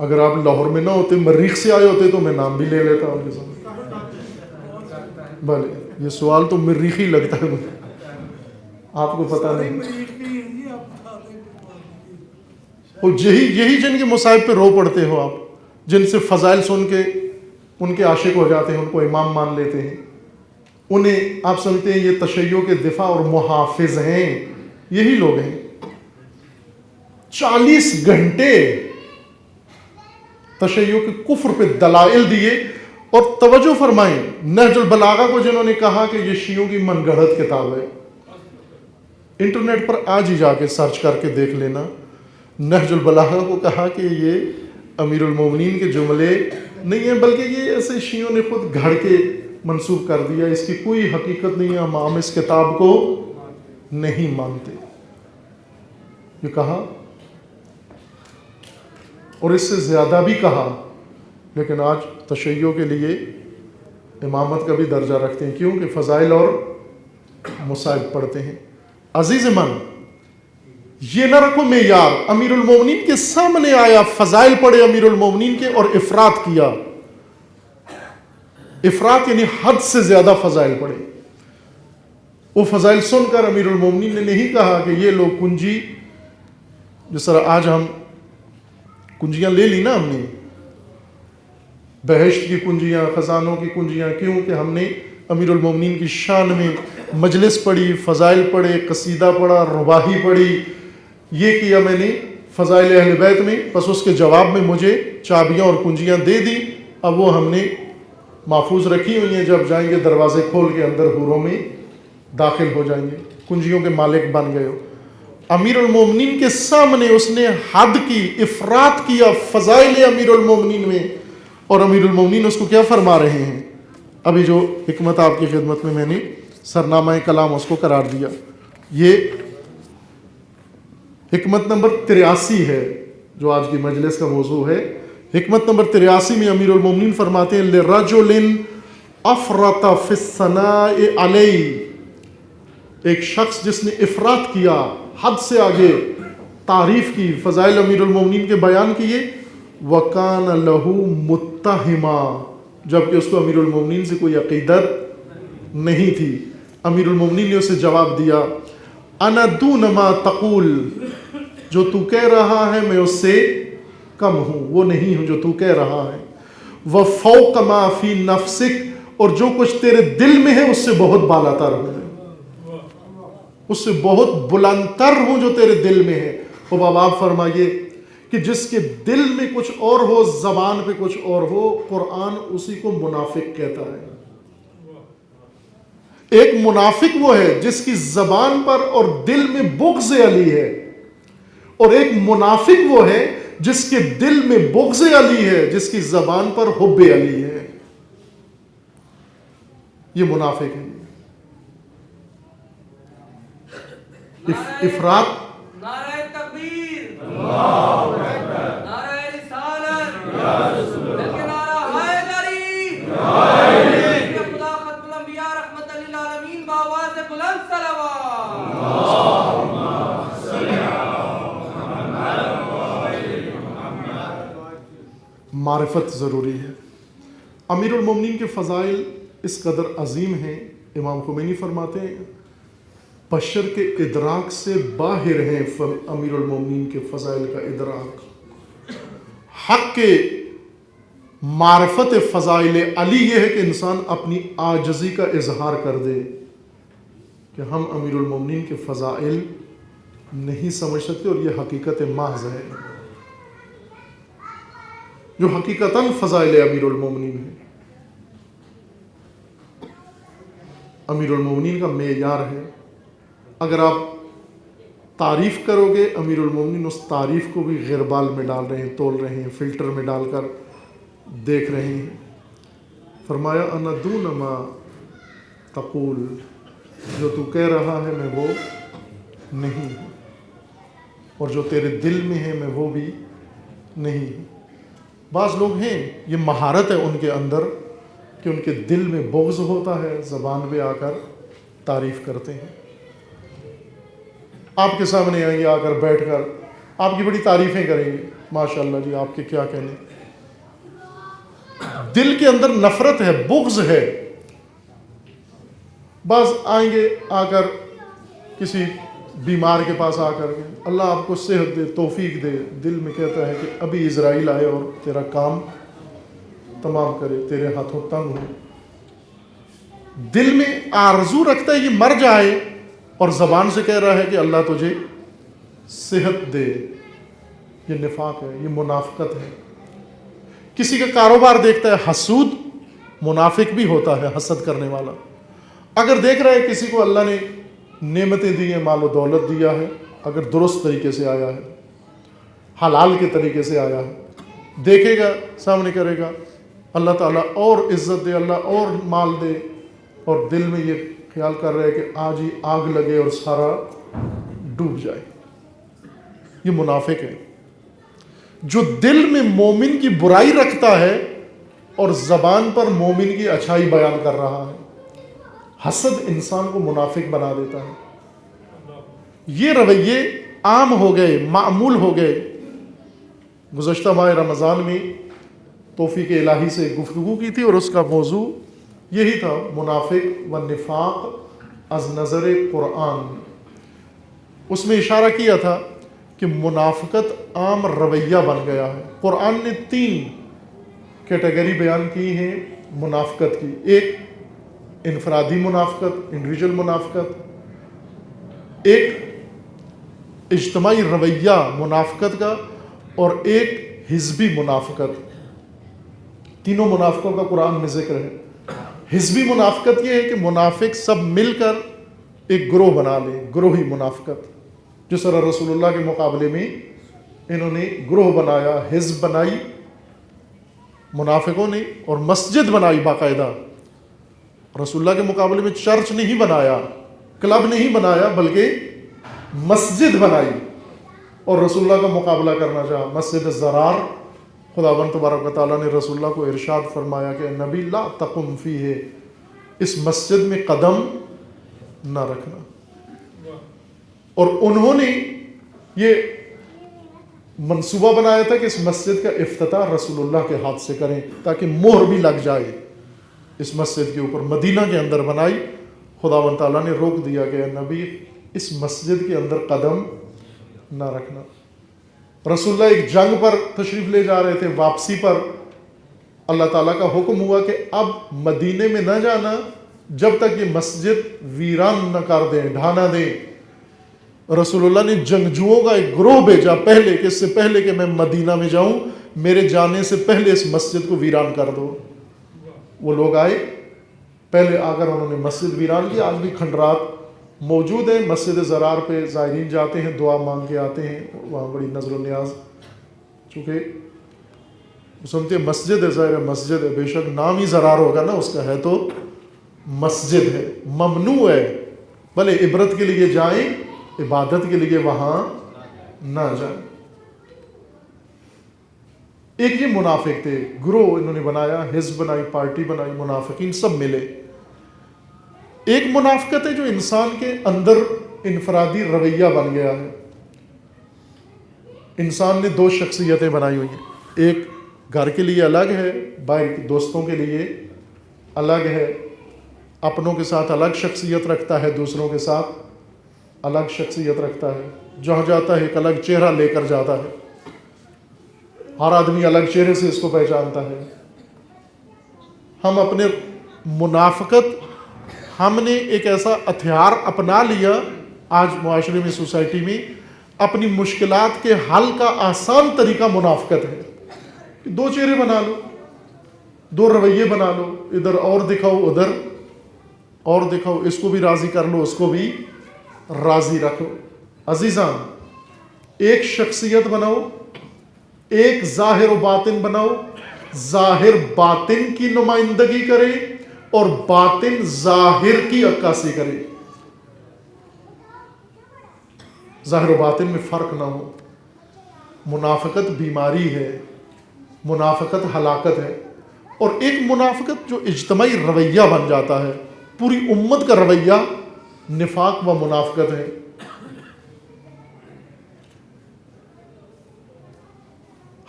اگر آپ لاہور میں نہ ہوتے، مریخ سے آئے ہوتے، تو میں نام بھی لے لیتا ان کے سامنے. بھلے یہ سوال تو مریخی لگتا ہے مجھے، آپ کو پتہ نہیں. اور یہی جن کے مصائب پہ رو پڑتے ہو آپ، جن سے فضائل سن کے ان کے عاشق ہو جاتے ہیں، ان کو امام مان لیتے ہیں، انہیں آپ سمجھتے ہیں یہ تشیع کے دفاع اور محافظ ہیں. یہی لوگ ہیں. 40 گھنٹے تشیع کے کفر پہ دلائل دیے. اور توجہ فرمائیں، نہج البلاغہ کو جنہوں نے کہا کہ یہ شیعوں کی من گڑھت کتاب ہے، انٹرنیٹ پر آج ہی جا کے سرچ کر کے دیکھ لینا. نہج البلاغہ کو کہا کہ یہ امیر المومنین کے جملے نہیں ہیں، بلکہ یہ ایسے شیعوں نے خود گھڑ کے منسوب کر دیا، اس کی کوئی حقیقت نہیں ہے، ہم اس کتاب کو نہیں مانتے. یہ کہا اور اس سے زیادہ بھی کہا. لیکن آج تشیع کے لیے امامت کا بھی درجہ رکھتے ہیں. کیوں کہ فضائل اور مصائب پڑھتے ہیں. عزیز من، یہ نہ رکھو معیار. امیر المومنین کے سامنے آیا، فضائل پڑھے امیر المومنین کے، اور افراط کیا. افراط یعنی حد سے زیادہ فضائل پڑھے. وہ فضائل سن کر امیر المومنین نے نہیں کہا کہ یہ لوگ کنجی، جس طرح آج ہم کنجیاں لے لی نا، ہم نے بہشت کی کنجیاں، خزانوں کی کنجیاں، کیوں کہ ہم نے امیر المومنین کی شان میں مجلس پڑھی، فضائل پڑھے، قصیدہ پڑھا، رباہی پڑھی. یہ کیا میں نے فضائل اہل بیت میں، بس اس کے جواب میں مجھے چابیاں اور کنجیاں دے دی. اب وہ ہم نے محفوظ رکھی ہوئی ہیں، جب جائیں گے دروازے کھول کے اندر حوروں میں داخل ہو جائیں گے، کنجیوں کے مالک بن گئے ہو. امیر المومنین کے سامنے اس نے حد کی، افراط کیا فضائل امیر المومنین میں. اور امیر المومنین اس کو کیا فرما رہے ہیں؟ ابھی جو حکمت آپ کی خدمت میں نے سرنامہ کلام اس کو قرار دیا. یہ حکمت نمبر 83 ہے جو آج کی مجلس کا موضوع ہے. حکمت نمبر 83 میں امیر المومنین فرماتے ہیں لِرَجُلٍ أَفْرَطَ فِي الثَّنَاءِ عَلَيْهِ، ایک شخص جس نے افراط کیا، حد سے آگے تعریف کی، فضائل امیر المومنین کے بیان کیے. وَكَانَ لَهُ مُتَّهِمًا، جبکہ اس کو امیر المومنین سے کوئی عقیدت نہیں تھی. امیر المومنین نے اسے جواب دیا انا دون ما تقول، جو تو کہہ رہا ہے میں اس سے کم ہوں، وہ نہیں ہوں جو تو کہہ رہا ہے. وَفَوْقَ مَا فِي نَفْسِكَ، اور جو کچھ تیرے دل میں ہے اس سے بہت بالا تر ہوں، اس سے بہت بلند تر ہوں جو تیرے دل میں ہے. اب آپ فرمائیے کہ جس کے دل میں کچھ اور ہو، زبان پہ کچھ اور ہو، قرآن اسی کو منافق کہتا ہے. ایک منافق وہ ہے جس کی زبان پر اور دل میں بغض علی ہے، اور ایک منافق وہ ہے جس کے دل میں بغض علی ہے، جس کی زبان پر حب علی ہے. یہ منافق ہے. افراط، نعرہ تکبیر، نعرہ رسالت، بلکہ نعرہ حیدری، خدا ختم الانبیاء رحمت للعالمین بآواز بلند صلوات. معرفت ضروری ہے. امیر المومنین کے فضائل اس قدر عظیم ہیں، امام خمینی فرماتے ہیں بشر کے ادراک سے باہر ہیں امیر المومنین کے فضائل کا ادراک. حق کے معرفت فضائل علی یہ ہے کہ انسان اپنی عاجزی کا اظہار کر دے کہ ہم امیر المومنین کے فضائل نہیں سمجھ سکتے، اور یہ حقیقت محض ہے جو حقیقتاً فضائل امیر المومنین ہے. امیر المومنین کا معیار ہے. اگر آپ تعریف کرو گے امیر المومنین اس تعریف کو بھی غربال میں ڈال رہے ہیں، تول رہے ہیں، فلٹر میں ڈال کر دیکھ رہے ہیں. فرمایا انا دون ما تقول، جو تو کہہ رہا ہے میں وہ نہیں ہوں، اور جو تیرے دل میں ہے میں وہ بھی نہیں ہوں. بعض لوگ ہیں یہ مہارت ہے ان کے اندر کہ ان کے دل میں بغض ہوتا ہے، زبان پہ آ کر تعریف کرتے ہیں. آپ کے سامنے آئیں گے، آ کر بیٹھ کر آپ کی بڑی تعریفیں کریں گے، ماشاءاللہ جی آپ کے کیا کہنے. دل کے اندر نفرت ہے، بغض ہے. بعض آئیں گے آ کر کسی بیمار کے پاس آ کر کے اللہ آپ کو صحت دے، توفیق دے، دل میں کہتا ہے کہ ابھی اسرائیل آئے اور تیرا کام تمام کرے، تیرے ہاتھوں تنگ ہو. دل میں آرزو رکھتا ہے یہ مر جائے اور زبان سے کہہ رہا ہے کہ اللہ تجھے صحت دے. یہ نفاق ہے، یہ منافقت ہے. کسی کا کاروبار دیکھتا ہے، حسود منافق بھی ہوتا ہے، حسد کرنے والا. اگر دیکھ رہا ہے کسی کو اللہ نے نعمتیں دی ہیں، مال و دولت دیا ہے، اگر درست طریقے سے آیا ہے، حلال کے طریقے سے آیا ہے، دیکھے گا، سامنے کرے گا، اللہ تعالیٰ اور عزت دے، اللہ اور مال دے، اور دل میں یہ خیال کر رہے کہ آج ہی آگ لگے اور سارا ڈوب جائے. یہ منافق ہے. جو دل میں مومن کی برائی رکھتا ہے اور زبان پر مومن کی اچھائی بیان کر رہا ہے. حسد انسان کو منافق بنا دیتا ہے. یہ رویے عام ہو گئے، معمول ہو گئے. گزشتہ ماہ رمضان میں توفیق الہی سے گفتگو کی تھی اور اس کا موضوع یہی تھا، منافق و نفاق از نظر قرآن. اس میں اشارہ کیا تھا کہ منافقت عام رویہ بن گیا ہے. قرآن نے 3 کیٹیگری بیان کی ہیں منافقت کی. ایک انفرادی منافقت، انڈیویجول منافقت، ایک اجتماعی رویہ منافقت کا، اور ایک حزبی منافقت. تینوں منافقوں کا قرآن میں ذکر ہے. حزبی منافقت یہ ہے کہ منافق سب مل کر ایک گروہ بنا لیں، گروہی منافقت. جس طرح رسول اللہ کے مقابلے میں انہوں نے گروہ بنایا، حزب بنائی منافقوں نے، اور مسجد بنائی باقاعدہ. رسول اللہ کے مقابلے میں چرچ نہیں بنایا، کلب نہیں بنایا، بلکہ مسجد بنائی اور رسول اللہ کا مقابلہ کرنا چاہا. مسجد زرار، خداوند تبارک و تعالیٰ نے رسول اللہ کو ارشاد فرمایا کہ نبی لا تقم فیہ، اس مسجد میں قدم نہ رکھنا. اور انہوں نے یہ منصوبہ بنایا تھا کہ اس مسجد کا افتتاح رسول اللہ کے ہاتھ سے کریں تاکہ مہر بھی لگ جائے اس مسجد کے اوپر. مدینہ کے اندر بنائی. خداوند تعالیٰ نے روک دیا کہ نبی اس مسجد کے اندر قدم نہ رکھنا. رسول اللہ ایک جنگ پر تشریف لے جا رہے تھے، واپسی پر اللہ تعالیٰ کا حکم ہوا کہ اب مدینے میں نہ جانا جب تک یہ مسجد ویران نہ کر دیں، ڈھا نہ دیں. رسول اللہ نے جنگجوؤں کا ایک گروہ بھیجا پہلے کہ اس سے پہلے کہ میں مدینہ میں جاؤں، میرے جانے سے پہلے اس مسجد کو ویران کر دو. وہ لوگ آئے، پہلے آ کر انہوں نے مسجد ویران کی. آج بھی کھنڈرات موجود ہیں. مسجد زرار پہ زائرین جاتے ہیں، دعا مانگ کے آتے ہیں. وہاں بڑی نظر و نیاز، چونکہ سنتے ہیں مسجد ہے، ظاہر ہے مسجد ہے، بے شک نام ہی زرار ہوگا نا اس کا، ہے تو مسجد ہے. ممنوع ہے، بھلے عبرت کے لیے جائیں، عبادت کے لیے وہاں نہ جائیں. ایک یہ منافق تھے، گروہ انہوں نے بنایا، حزب بنائی، پارٹی بنائی، منافقین سب ملے. ایک منافقت ہے جو انسان کے اندر انفرادی رویہ بن گیا ہے. انسان نے 2 شخصیتیں بنائی ہوئی ہیں. ایک گھر کے لیے الگ ہے، باہر دوستوں کے لیے الگ ہے، اپنوں کے ساتھ الگ شخصیت رکھتا ہے، دوسروں کے ساتھ الگ شخصیت رکھتا ہے. جہاں جاتا ہے ایک الگ چہرہ لے کر جاتا ہے. ہر آدمی الگ چہرے سے اس کو پہچانتا ہے. ہم اپنے منافقت، ہم نے ایک ایسا ہتھیار اپنا لیا آج معاشرے میں، سوسائٹی میں. اپنی مشکلات کے حل کا آسان طریقہ منافقت ہے. 2 چہرے بنا لو، 2 رویے بنا لو، ادھر اور دکھاؤ، ادھر اور دکھاؤ، اس کو بھی راضی کر لو، اس کو بھی راضی رکھو. عزیزان، ایک شخصیت بناؤ، ایک ظاہر و باطن بناؤ. ظاہر باطن کی نمائندگی کرے اور باطن ظاہر کی عکاسی کرے. ظاہر و باطن میں فرق نہ ہو. منافقت بیماری ہے، منافقت ہلاکت ہے. اور ایک منافقت جو اجتماعی رویہ بن جاتا ہے، پوری امت کا رویہ، نفاق و منافقت ہے.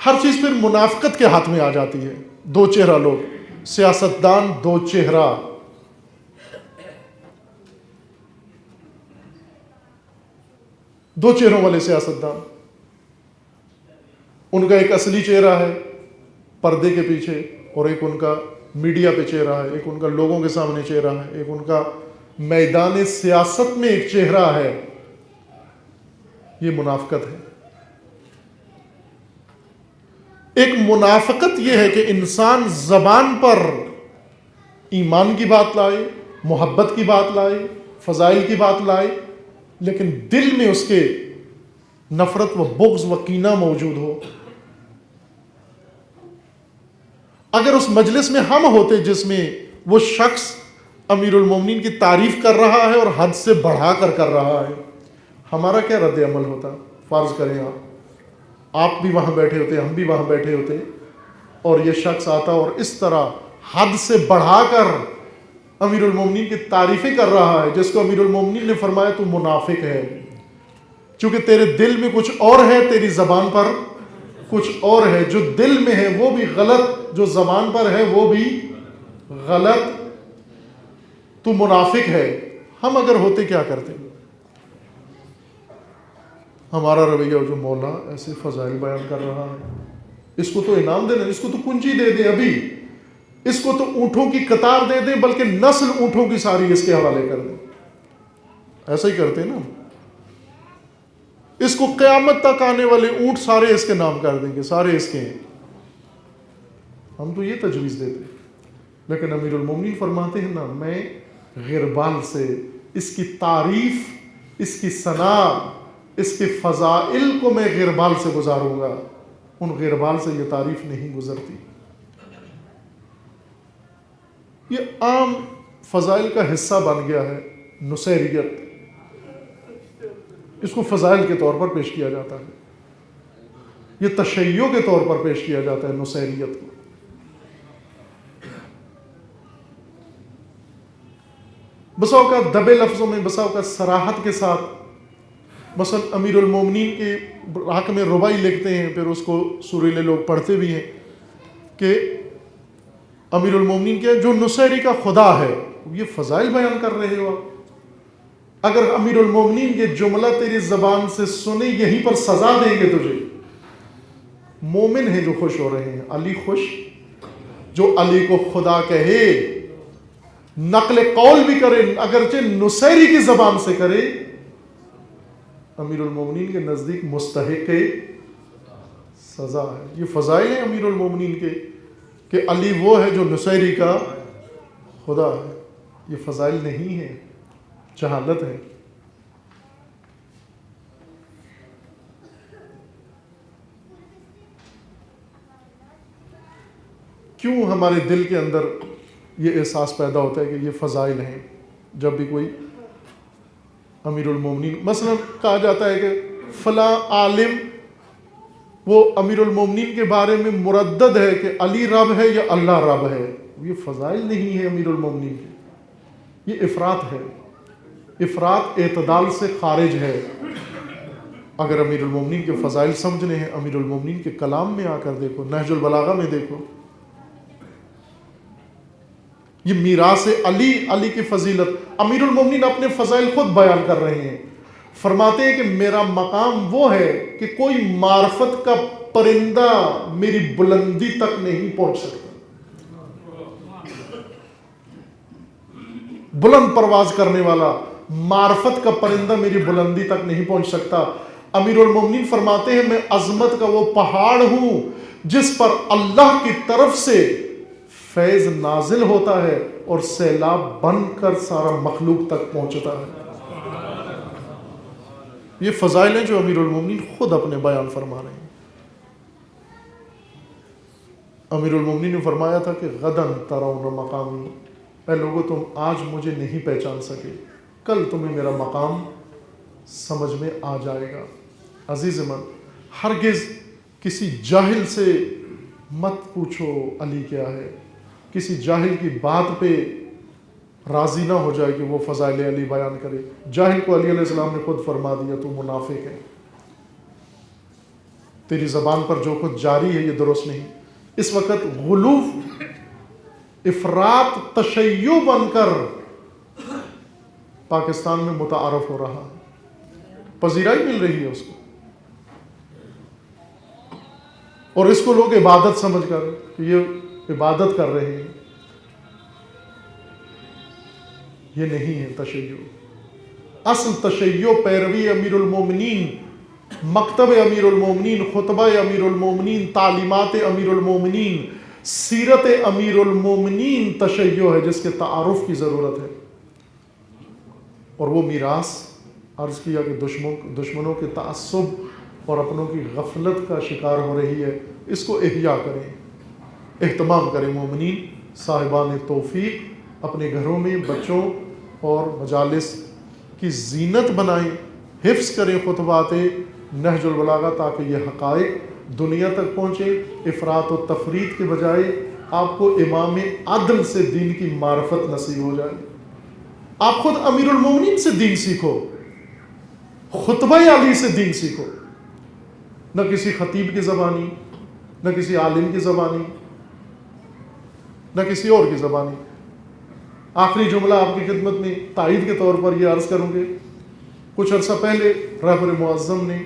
ہر چیز پھر منافقت کے ہاتھ میں آ جاتی ہے. دو چہرہ لوگ، سیاستدان دو چہرہ. دو چہروں والے سیاستدان، ان کا ایک اصلی چہرہ ہے پردے کے پیچھے، اور ایک ان کا میڈیا پہ چہرہ ہے، ایک ان کا لوگوں کے سامنے چہرہ ہے، ایک ان کا میدان سیاست میں ایک چہرہ ہے. یہ منافقت ہے. ایک منافقت یہ ہے کہ انسان زبان پر ایمان کی بات لائے، محبت کی بات لائے، فضائل کی بات لائے، لیکن دل میں اس کے نفرت و بغض و کینہ موجود ہو. اگر اس مجلس میں ہم ہوتے جس میں وہ شخص امیر المومنین کی تعریف کر رہا ہے اور حد سے بڑھا کر رہا ہے، ہمارا کیا رد عمل ہوتا؟ فرض کریں آپ بھی وہاں بیٹھے ہوتے، ہم بھی وہاں بیٹھے ہوتے، اور یہ شخص آتا اور اس طرح حد سے بڑھا کر امیر المومنین کی تعریفیں کر رہا ہے، جس کو امیر المومنین نے فرمایا تو منافق ہے، چونکہ تیرے دل میں کچھ اور ہے، تیری زبان پر کچھ اور ہے. جو دل میں ہے وہ بھی غلط، جو زبان پر ہے وہ بھی غلط، تو منافق ہے. ہم اگر ہوتے کیا کرتے؟ ہمارا رویہ جو مولا ایسے فضائل بیان کر رہا ہے، اس کو تو انعام دینا، اس کو تو کنجی دے دیں، ابھی اس کو تو اونٹوں کی قطار دے دیں، بلکہ نسل اونٹوں کی ساری اس کے حوالے کر دیں. ایسا ہی کرتے نا. اس کو قیامت تک آنے والے اونٹ سارے اس کے نام کر دیں گے، سارے اس کے ہیں. ہم تو یہ تجویز دیتے، لیکن امیر المومنین فرماتے ہیں نا، میں غربال سے اس کی تعریف، اس کی ثنا، اس کے فضائل کو میں غربال سے گزاروں گا، ان غربال سے یہ تعریف نہیں گزرتی. یہ عام فضائل کا حصہ بن گیا ہے نصیریت. اس کو فضائل کے طور پر پیش کیا جاتا ہے، یہ تشیع کے طور پر پیش کیا جاتا ہے نصیریت کو. بسا اوقات دبے لفظوں میں، بسا اوقات صراحت کے ساتھ، مثلا امیر المومنین کے حق میں ربائی لکھتے ہیں، پھر اس کو سریلے لوگ پڑھتے بھی ہیں کہ امیر المومنین کے جو نصیری کا خدا ہے، یہ فضائل بیان کر رہے ہو. اگر امیر المومنین کے جملہ تیری زبان سے سنے، یہیں پر سزا دیں گے تجھے. مومن ہیں جو خوش ہو رہے ہیں، علی خوش، جو علی کو خدا کہے، نقل قول بھی کرے، اگرچہ نصیری کی زبان سے کرے، امیر المومنین کے نزدیک مستحق سزا ہے. یہ فضائل ہیں امیر المومنین کے کہ علی وہ ہے جو نصیری کا خدا ہے. یہ فضائل نہیں ہے، جہالت ہے. کیوں ہمارے دل کے اندر یہ احساس پیدا ہوتا ہے کہ یہ فضائل ہیں؟ جب بھی کوئی امیر المومنین، مثلا کہا جاتا ہے کہ فلاں عالم وہ امیر المومنین کے بارے میں مردد ہے کہ علی رب ہے یا اللہ رب ہے. یہ فضائل نہیں ہے امیر المومنین کے، یہ افراط ہے. افراط اعتدال سے خارج ہے. اگر امیر المومنین کے فضائل سمجھنے ہیں، امیر المومنین کے کلام میں آ کر دیکھو، نہج البلاغہ میں دیکھو. یہ میراث علی کی فضیلت، امیر المومنین اپنے فضائل خود بیان کر رہے ہیں. فرماتے ہیں کہ میرا مقام وہ ہے کہ کوئی معرفت کا پرندہ میری بلندی تک نہیں پہنچ سکتا. بلند پرواز کرنے والا معرفت کا پرندہ میری بلندی تک نہیں پہنچ سکتا. امیر المومنین فرماتے ہیں میں عظمت کا وہ پہاڑ ہوں جس پر اللہ کی طرف سے فیض نازل ہوتا ہے اور سیلاب بن کر سارا مخلوق تک پہنچتا ہے. یہ فضائل ہیں جو امیر المومنین خود اپنے بیان فرما رہے ہیں. امیر المومنین نے فرمایا تھا کہ غدن ترون مقامی، اے لوگو تم آج مجھے نہیں پہچان سکے، کل تمہیں میرا مقام سمجھ میں آ جائے گا. عزیز من، ہرگز کسی جاہل سے مت پوچھو علی کیا ہے. کسی جاہل کی بات پہ راضی نہ ہو جائے کہ وہ فضائل علی بیان کرے. جاہل کو علی علیہ السلام نے خود فرما دیا تو منافق ہے. تیری زبان پر جو کچھ جاری ہے یہ درست نہیں. اس وقت غلوف، افراط، تشیع بن کر پاکستان میں متعارف ہو رہا ہے، پذیرائی مل رہی ہے اس کو، اور اس کو لوگ عبادت سمجھ کر کہ یہ عبادت کر رہے ہیں. یہ نہیں ہے تشیع. اصل تشیع پیروی امیر المومنین، مکتب امیر المومنین، خطبہ امیر المومنین، تعلیمات امیر المومنین، سیرت امیر المومنین تشیع ہے جس کے تعارف کی ضرورت ہے. اور وہ میراث عرض کیا کہ دشمنوں کے تعصب اور اپنوں کی غفلت کا شکار ہو رہی ہے، اس کو احیاء کریں، اہتمام کریں. مومنین صاحبان توفیق اپنے گھروں میں بچوں اور مجالس کی زینت بنائیں، حفظ کریں خطبات نہج البلاغہ تاکہ یہ حقائق دنیا تک پہنچے. افراط و تفریط کے بجائے آپ کو امام عدل سے دین کی معرفت نصیب ہو جائے. آپ خود امیر المومنین سے دین سیکھو، خطبہ علی سے دین سیکھو، نہ کسی خطیب کی زبانی، نہ کسی عالم کی زبانی، نہ کسی اور کی زبانی. آخری جملہ آپ کی خدمت میں تائید کے طور پر یہ عرض کروں گے، کچھ عرصہ پہلے رہبر معظم نے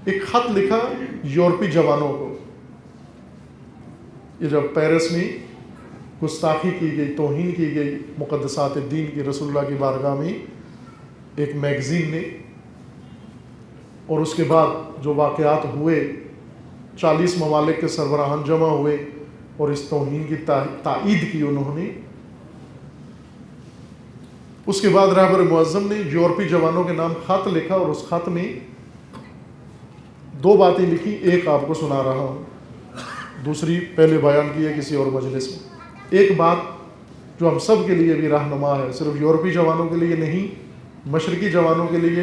ایک خط لکھا یورپی جوانوں کو. یہ جب پیرس میں گستاخی کی گئی، توہین کی گئی مقدسات دین کی، رسول اللہ کی بارگاہ میں، ایک میگزین نے، اور اس کے بعد جو واقعات ہوئے، 40 ممالک کے سربراہان جمع ہوئے اور اس توہین کی تائید کی انہوں نے. اس کے بعد رہبر معظم نے یورپی جوانوں کے نام خط لکھا، اور اس خط میں 2 باتیں لکھی. ایک آپ کو سنا رہا ہوں، دوسری پہلے بیان کی ہے کسی اور مجلس میں. ایک بات جو ہم سب کے لیے بھی رہنما ہے، صرف یورپی جوانوں کے لیے نہیں، مشرقی جوانوں کے لیے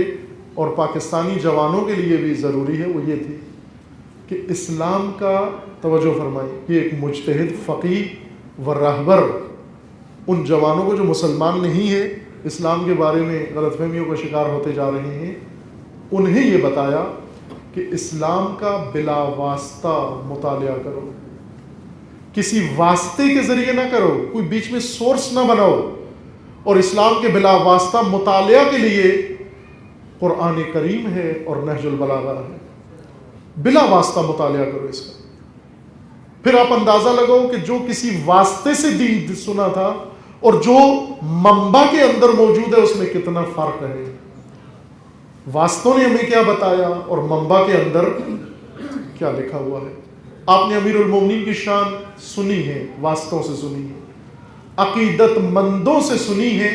اور پاکستانی جوانوں کے لیے بھی ضروری ہے، وہ یہ تھی کہ اسلام کا، توجہ فرمائیں، یہ ایک مجتہد فقیہ و رہبر ان جوانوں کو جو مسلمان نہیں ہے، اسلام کے بارے میں غلط فہمیوں کا شکار ہوتے جا رہے ہیں، انہیں یہ بتایا کہ اسلام کا بلا واسطہ مطالعہ کرو، کسی واسطے کے ذریعے نہ کرو، کوئی بیچ میں سورس نہ بناؤ. اور اسلام کے بلا واسطہ مطالعہ کے لیے قرآن کریم ہے اور نہج البلاغہ ہے. بلا واسطہ مطالعہ کرو اس کا. پھر آپ اندازہ لگاؤ کہ جو کسی واسطے سے دین سنا تھا اور جو منبع کے اندر موجود ہے اس میں کتنا فرق ہے. واسطوں نے ہمیں کیا بتایا اور منبع کے اندر کیا لکھا ہوا ہے. آپ نے امیر المومنین کی شان سنی ہے، واسطوں سے سنی ہے، عقیدت مندوں سے سنی ہے.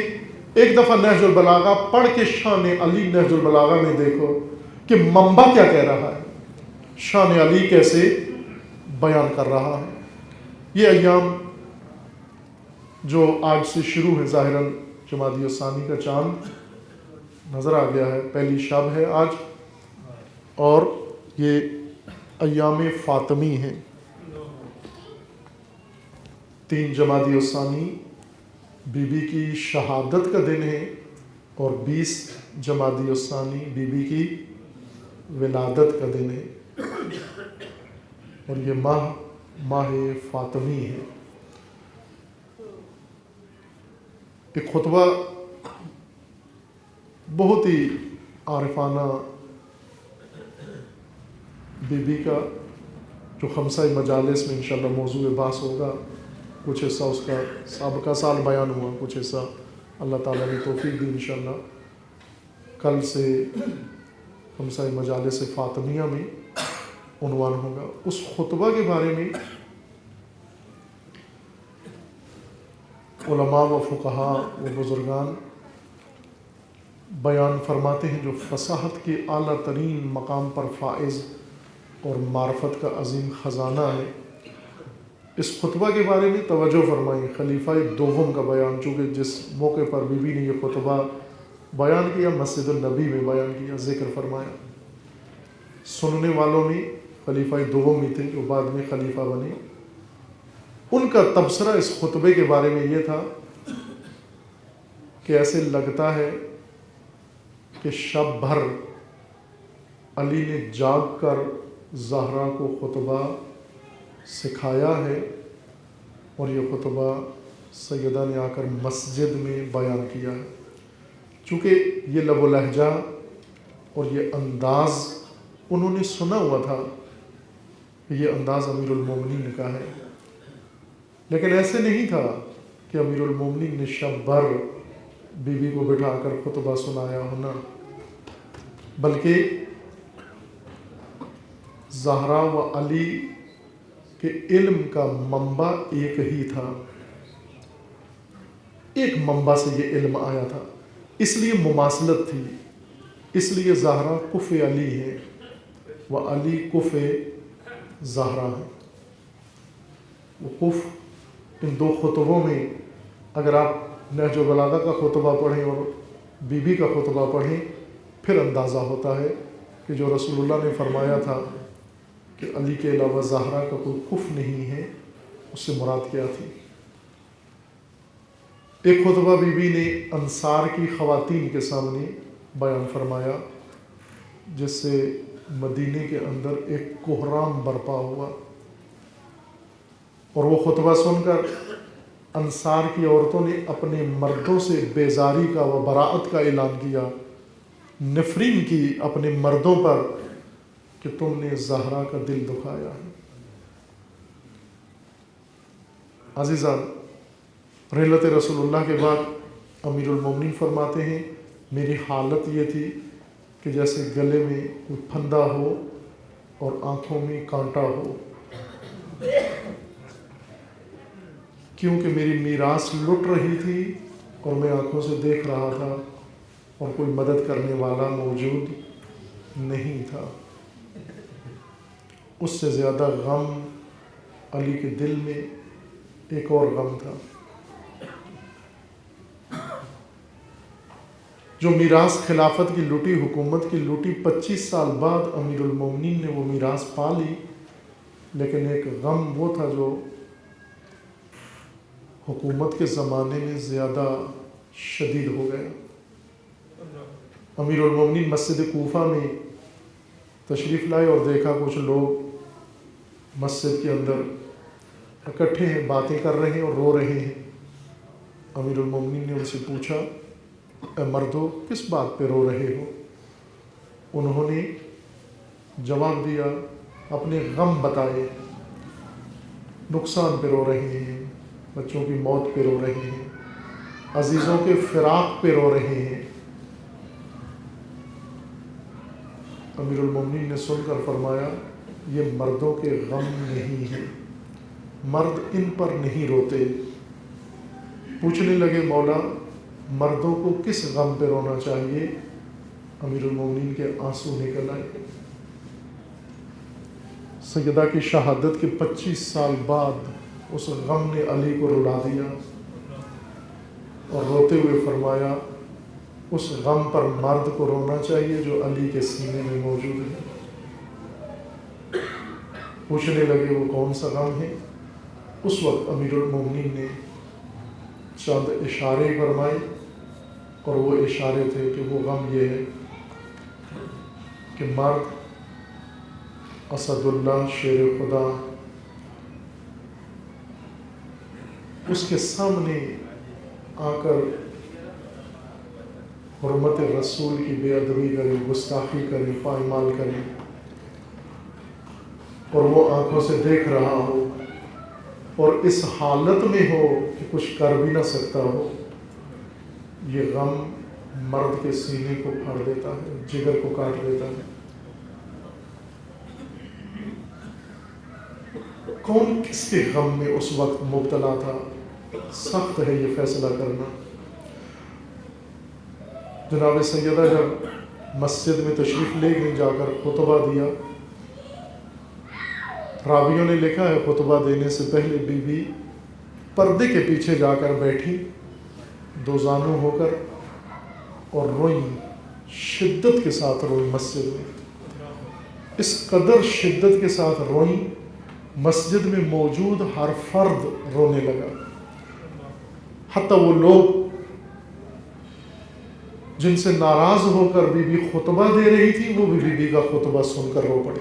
ایک دفعہ نہج البلاغہ پڑھ کے شان علی نہج البلاغہ میں دیکھو کہ منبع کیا کہہ رہا ہے، شان علی کیسے بیان کر رہا ہے. یہ ایام جو آج سے شروع ہے، ظاہراً جمادی الثانی کا چاند نظر آ گیا ہے، پہلی شب ہے آج، اور یہ ایام فاطمی ہیں. 3 جمادی الثانی بی بی کی شہادت کا دن ہے، اور 20 جمادی الثانی بی بی کی ولادت کا دن ہے، اور یہ ماہ فاطمی ہے. ایک خطبہ بہت ہی عارفانہ بی بی کا، جو خمسہ مجالس میں انشاءاللہ موضوع بحث ہوگا. کچھ حصہ اس کا سابقہ سال بیان ہوا، کچھ حصہ اللہ تعالیٰ نے توفیق دی انشاءاللہ کل سے خمسہ مجالس فاطمیہ میں عنوان ہوگا. اس خطبہ کے بارے میں علماء و فقہاء و بزرگان بیان فرماتے ہیں جو فصاحت کے اعلیٰ ترین مقام پر فائز اور معرفت کا عظیم خزانہ ہے. اس خطبہ کے بارے میں توجہ فرمائیں. خلیفہ دوم کا بیان، چونکہ جس موقع پر بی بی نے یہ خطبہ بیان کیا مسجد النبی میں بیان کیا، ذکر فرمایا. سننے والوں میں خلیفہ دوم ہی تھے جو بعد میں خلیفہ بنے. ان کا تبصرہ اس خطبے کے بارے میں یہ تھا کہ ایسے لگتا ہے کہ شب بھر علی نے جاگ کر زہرا کو خطبہ سکھایا ہے اور یہ خطبہ سیدہ نے آ کر مسجد میں بیان کیا ہے. چونکہ یہ لب و لہجہ اور یہ انداز انہوں نے سنا ہوا تھا کہ یہ انداز امیر المومنین کا ہے، لیکن ایسے نہیں تھا کہ امیر المومنین نے شب بھر بی بی کو بٹھا کر خطبہ سنایا ہونا، بلکہ زہرا و علی کے علم کا منبع ایک ہی تھا، ایک منبع سے یہ علم آیا تھا، اس لیے مماثلت تھی. اس لیے زہرا کف علی ہے و علی کف زہرا ہے. وہ کف ان دو خطبوں میں، اگر آپ نہج البلاغہ کا خطبہ پڑھیں اور بی بی کا خطبہ پڑھیں پھر اندازہ ہوتا ہے کہ جو رسول اللہ نے فرمایا تھا کہ علی کے علاوہ زہرا کا کوئی کف نہیں ہے، اس سے مراد کیا تھی. ایک خطبہ بی بی نے انصار کی خواتین کے سامنے بیان فرمایا، جس سے مدینے کے اندر ایک کوہرام برپا ہوا، اور وہ خطبہ سن کر انصار کی عورتوں نے اپنے مردوں سے بیزاری کا و براءت کا اعلان کیا، نفرین کی اپنے مردوں پر کہ تم نے زہرا کا دل دکھایا ہے. عزیزان، رحلت رسول اللہ کے بعد امیر المومنین فرماتے ہیں میری حالت یہ تھی کہ جیسے گلے میں کوئی پھندا ہو اور آنکھوں میں کانٹا ہو، کیونکہ میری میراث لٹ رہی تھی اور میں آنکھوں سے دیکھ رہا تھا اور کوئی مدد کرنے والا موجود نہیں تھا. اس سے زیادہ غم علی کے دل میں ایک اور غم تھا. جو میراث خلافت کی لوٹی، حکومت کی لوٹی، 25 سال بعد امیر المومنین نے وہ میراث پا لی، لیکن ایک غم وہ تھا جو حکومت کے زمانے میں زیادہ شدید ہو گیا. امیر المومنین مسجد کوفہ میں تشریف لائے اور دیکھا کچھ لوگ مسجد کے اندر اکٹھے ہیں، باتیں کر رہے ہیں اور رو رہے ہیں. امیر المومنین نے ان سے پوچھا اے مردو کس بات پہ رو رہے ہو؟ انہوں نے جواب دیا، اپنے غم بتائے، نقصان پہ رو رہے ہیں، بچوں کی موت پہ رو رہے ہیں، عزیزوں کے فراق پہ رو رہے ہیں. امیر المومنین نے سن کر فرمایا یہ مردوں کے غم نہیں ہیں، مرد ان پر نہیں روتے. پوچھنے لگے مولا مردوں کو کس غم پہ رونا چاہیے؟ امیر المومنین کے آنسو نکل آئے. سیدہ کی شہادت کے 25 سال بعد اس غم نے علی کو رلا دیا اور روتے ہوئے فرمایا اس غم پر مرد کو رونا چاہیے جو علی کے سینے میں موجود ہے. پوچھنے لگے وہ کون سا غم ہے؟ اس وقت امیر المومنین نے چند اشارے فرمائے اور وہ اشارے تھے کہ وہ غم یہ ہے کہ مرد اسد اللہ شیر خدا اس کے سامنے آ کر حرمت رسول کی بے ادبی کرے، گستاخی کرے، پائمال کرے اور وہ آنکھوں سے دیکھ رہا ہو اور اس حالت میں ہو کہ کچھ کر بھی نہ سکتا ہو، یہ غم مرد کے سینے کو پھاڑ دیتا ہے، جگر کو کاٹ دیتا ہے. کون کس کے غم میں اس وقت مبتلا تھا؟ سخت ہے یہ فیصلہ کرنا. جناب سیدہ جب مسجد میں تشریف لے گئی، جا کر خطبہ دیا، راویوں نے لکھا ہے خطبہ دینے سے پہلے بی بی پردے کے پیچھے جا کر بیٹھی، دو زانو ہو کر، اور روئی، شدت کے ساتھ روئی. مسجد میں اس قدر شدت کے ساتھ روئی، مسجد میں موجود ہر فرد رونے لگا، حتیٰ وہ لوگ جن سے ناراض ہو کر بی بی خطبہ دے رہی تھی وہ بھی بی بی کا خطبہ سن کر رو پڑے.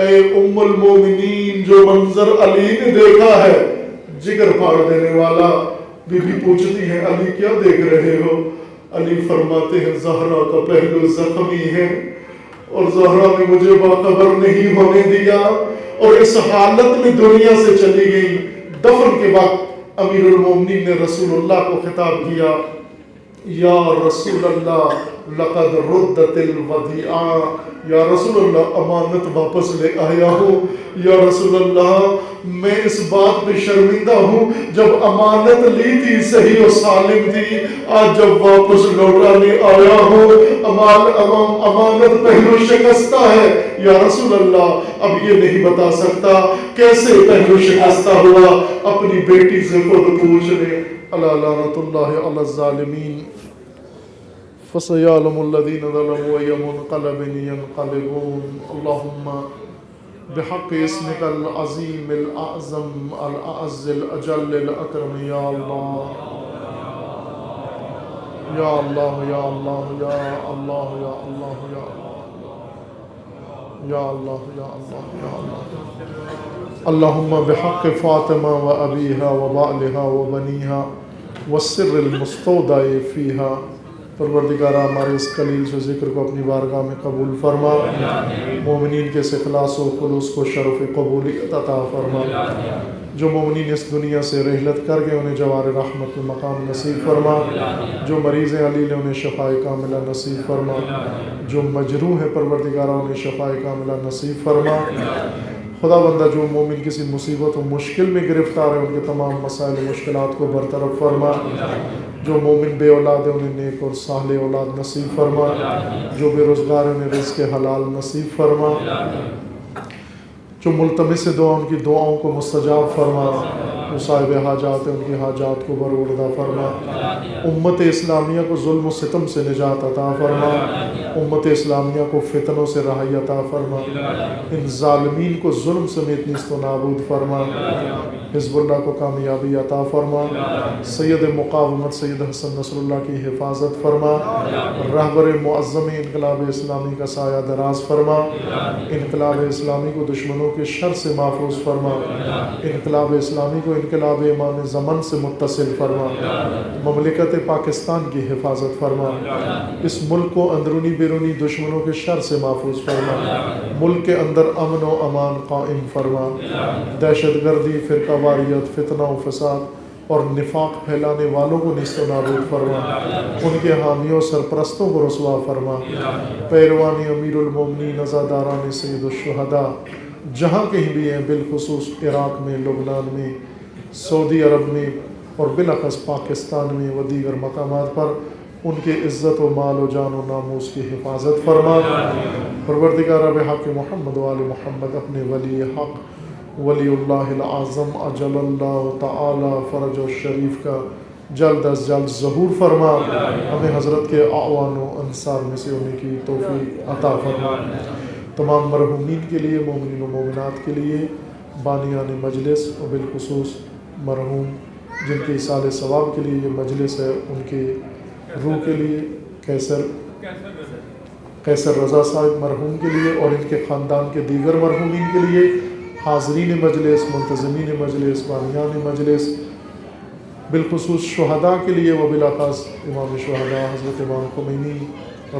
اے ام المومنین جو منظر علی نے دیکھا ہے جگر پھاڑ دینے والا. بی بی پوچھتی ہے علی کیا دیکھ رہے ہو؟ علی فرماتے ہیں زہرا کا پہلو زخمی ہے اور زہرا نے مجھے باخبر نہیں ہونے دیا اور اس حالت میں دنیا سے چلی گئی. دفن کے وقت امیر المومنین نے رسول اللہ کو خطاب کیا یا رسول اللہ لقد ردت الودیعہ. یا رسول اللہ امانت واپس لے آیا ہوں. یا رسول اللہ میں اس بات پہ شرمندہ ہوں جب امانت لی تھی صحیح و سالم تھی, آج جب واپس لوٹانے آیا ہوں امانت پہلو شکستہ ہے. یا رسول اللہ اب یہ نہیں بتا سکتا کیسے پہلو شکستہ ہوا, اپنی بیٹی سے خود پوچھ لے. الا لعنۃ اللہ علی الظالمین فسيعلم الذين ظلموا أي منقلب ينقلبون. اللهم بحق اسمك العظيم الأعظم الأعز الأجل الأكرم يا الله يا الله يا الله يا الله يا الله يا الله يا الله يا الله يا الله. اللهم بحق فاطمة وأبيها وبعلها وبنيها والسر المستودع فيها. پروردگارہ ہمارے اس قلیل سے ذکر کو اپنی بارگاہ میں قبول فرما. مومنین کے اخلاص و خلوص کو شرف قبولیت عطا فرما. جو مومنین اس دنیا سے رحلت کر گئے انہیں جوار رحمت کے مقام نصیب فرما. جو مریض علیل انہیں شفائے کاملہ نصیب فرما. جو مجروح ہے پروردگارہ انہیں شفائے کاملہ نصیب فرما. خدا بندہ جو مومن کسی مصیبت و مشکل میں گرفتار ہے ان کے تمام مسائل و مشکلات کو برطرف فرما. جو مومن بے اولاد ہے انہیں نیک اور صالح اولاد نصیب فرما. جو بے روزگار ہیں انہیں رزق حلال نصیب فرما. جو ملتمس دعا ان کی دعاؤں کو مستجاب فرما. جو صاحب حاجات ہیں ان کی حاجات کو برآورده فرما. امت اسلامیہ کو ظلم و ستم سے نجات عطا فرما. امت اسلامیہ کو فتنوں سے رہائی عطا فرما. ان ظالمین کو ظلم سمیت نیست و نابود فرما. حزب اللہ کو کامیابی عطا فرما. سید مقاومت سید حسن نصر اللہ کی حفاظت فرما. رہبر معظم انقلاب اسلامی کا سایہ دراز فرما. انقلاب اسلامی کو دشمنوں کے شر سے محفوظ فرما. انقلاب اسلامی کو انقلاب امام زمن سے متصل فرما. مملکت پاکستان کی حفاظت فرما. اس ملک کو اندرونی بیرونی دشمنوں کے شر سے محفوظ فرما. ملک کے اندر امن و امان قائم فرما. دہشت گردی فرقہ واریت فتنہ و فساد اور نفاق پھیلانے والوں کو نیست و نابود فرما. ان کے حامیوں سرپرستوں کو رسوا فرما. پیروانی امیر المومنین عزاداران سید الشہداء جہاں کہیں بھی ہیں, بالخصوص عراق میں, لبنان میں, سعودی عرب میں اور بالاخص پاکستان میں و دیگر مقامات پر ان کے عزت و مال و جان و ناموس کی حفاظت فرما. پروردگارہ بحق محمد و آل محمد اپنے ولی حق ولی اللہ العظم اجل اللہ تعالی فرج الشریف کا جلد از جلد ظہور فرما. ہمیں حضرت کے اعوان و انصار میں سے ہونے کی توفیق عطا فرما. تمام مرحومین کے لیے, مومنین و مومنات کے لیے, بانیان مجلس اور بالخصوص مرحوم جن کے ایصال ثواب کے لیے یہ مجلس ہے, ان کے روح کے لیے, قیصر رضا صاحب مرحوم کے لیے اور ان کے خاندان کے دیگر مرحومین کے لیے, حاضرین مجلس, منتظمین مجلس, بانیان مجلس, بالخصوص شہداء کے لیے و بالاخص امام شہداء حضرت امام خمینی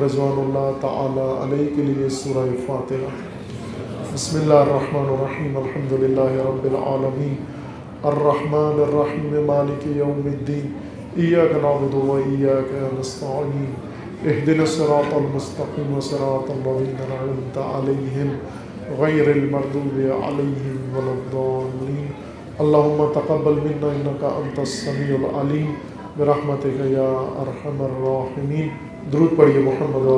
رضوان اللہ تعالی علیہ کے لیے سورہ فاتحہ. بسم اللہ الرحمن الرحیم. الحمدللہ رب العالمین الرحمن الرحیم مالک یوم الدین ایاک نعبد و ایاک نستعین اهدنا الصراط المستقیم صراط الذین انعمت علیہم غیر المغضوب علیہم ولا الضالین. اللهم تقبل منا انك انت السمیع العلیم برحمتک یا ارحم الراحمین. درود پڑھیے محمد و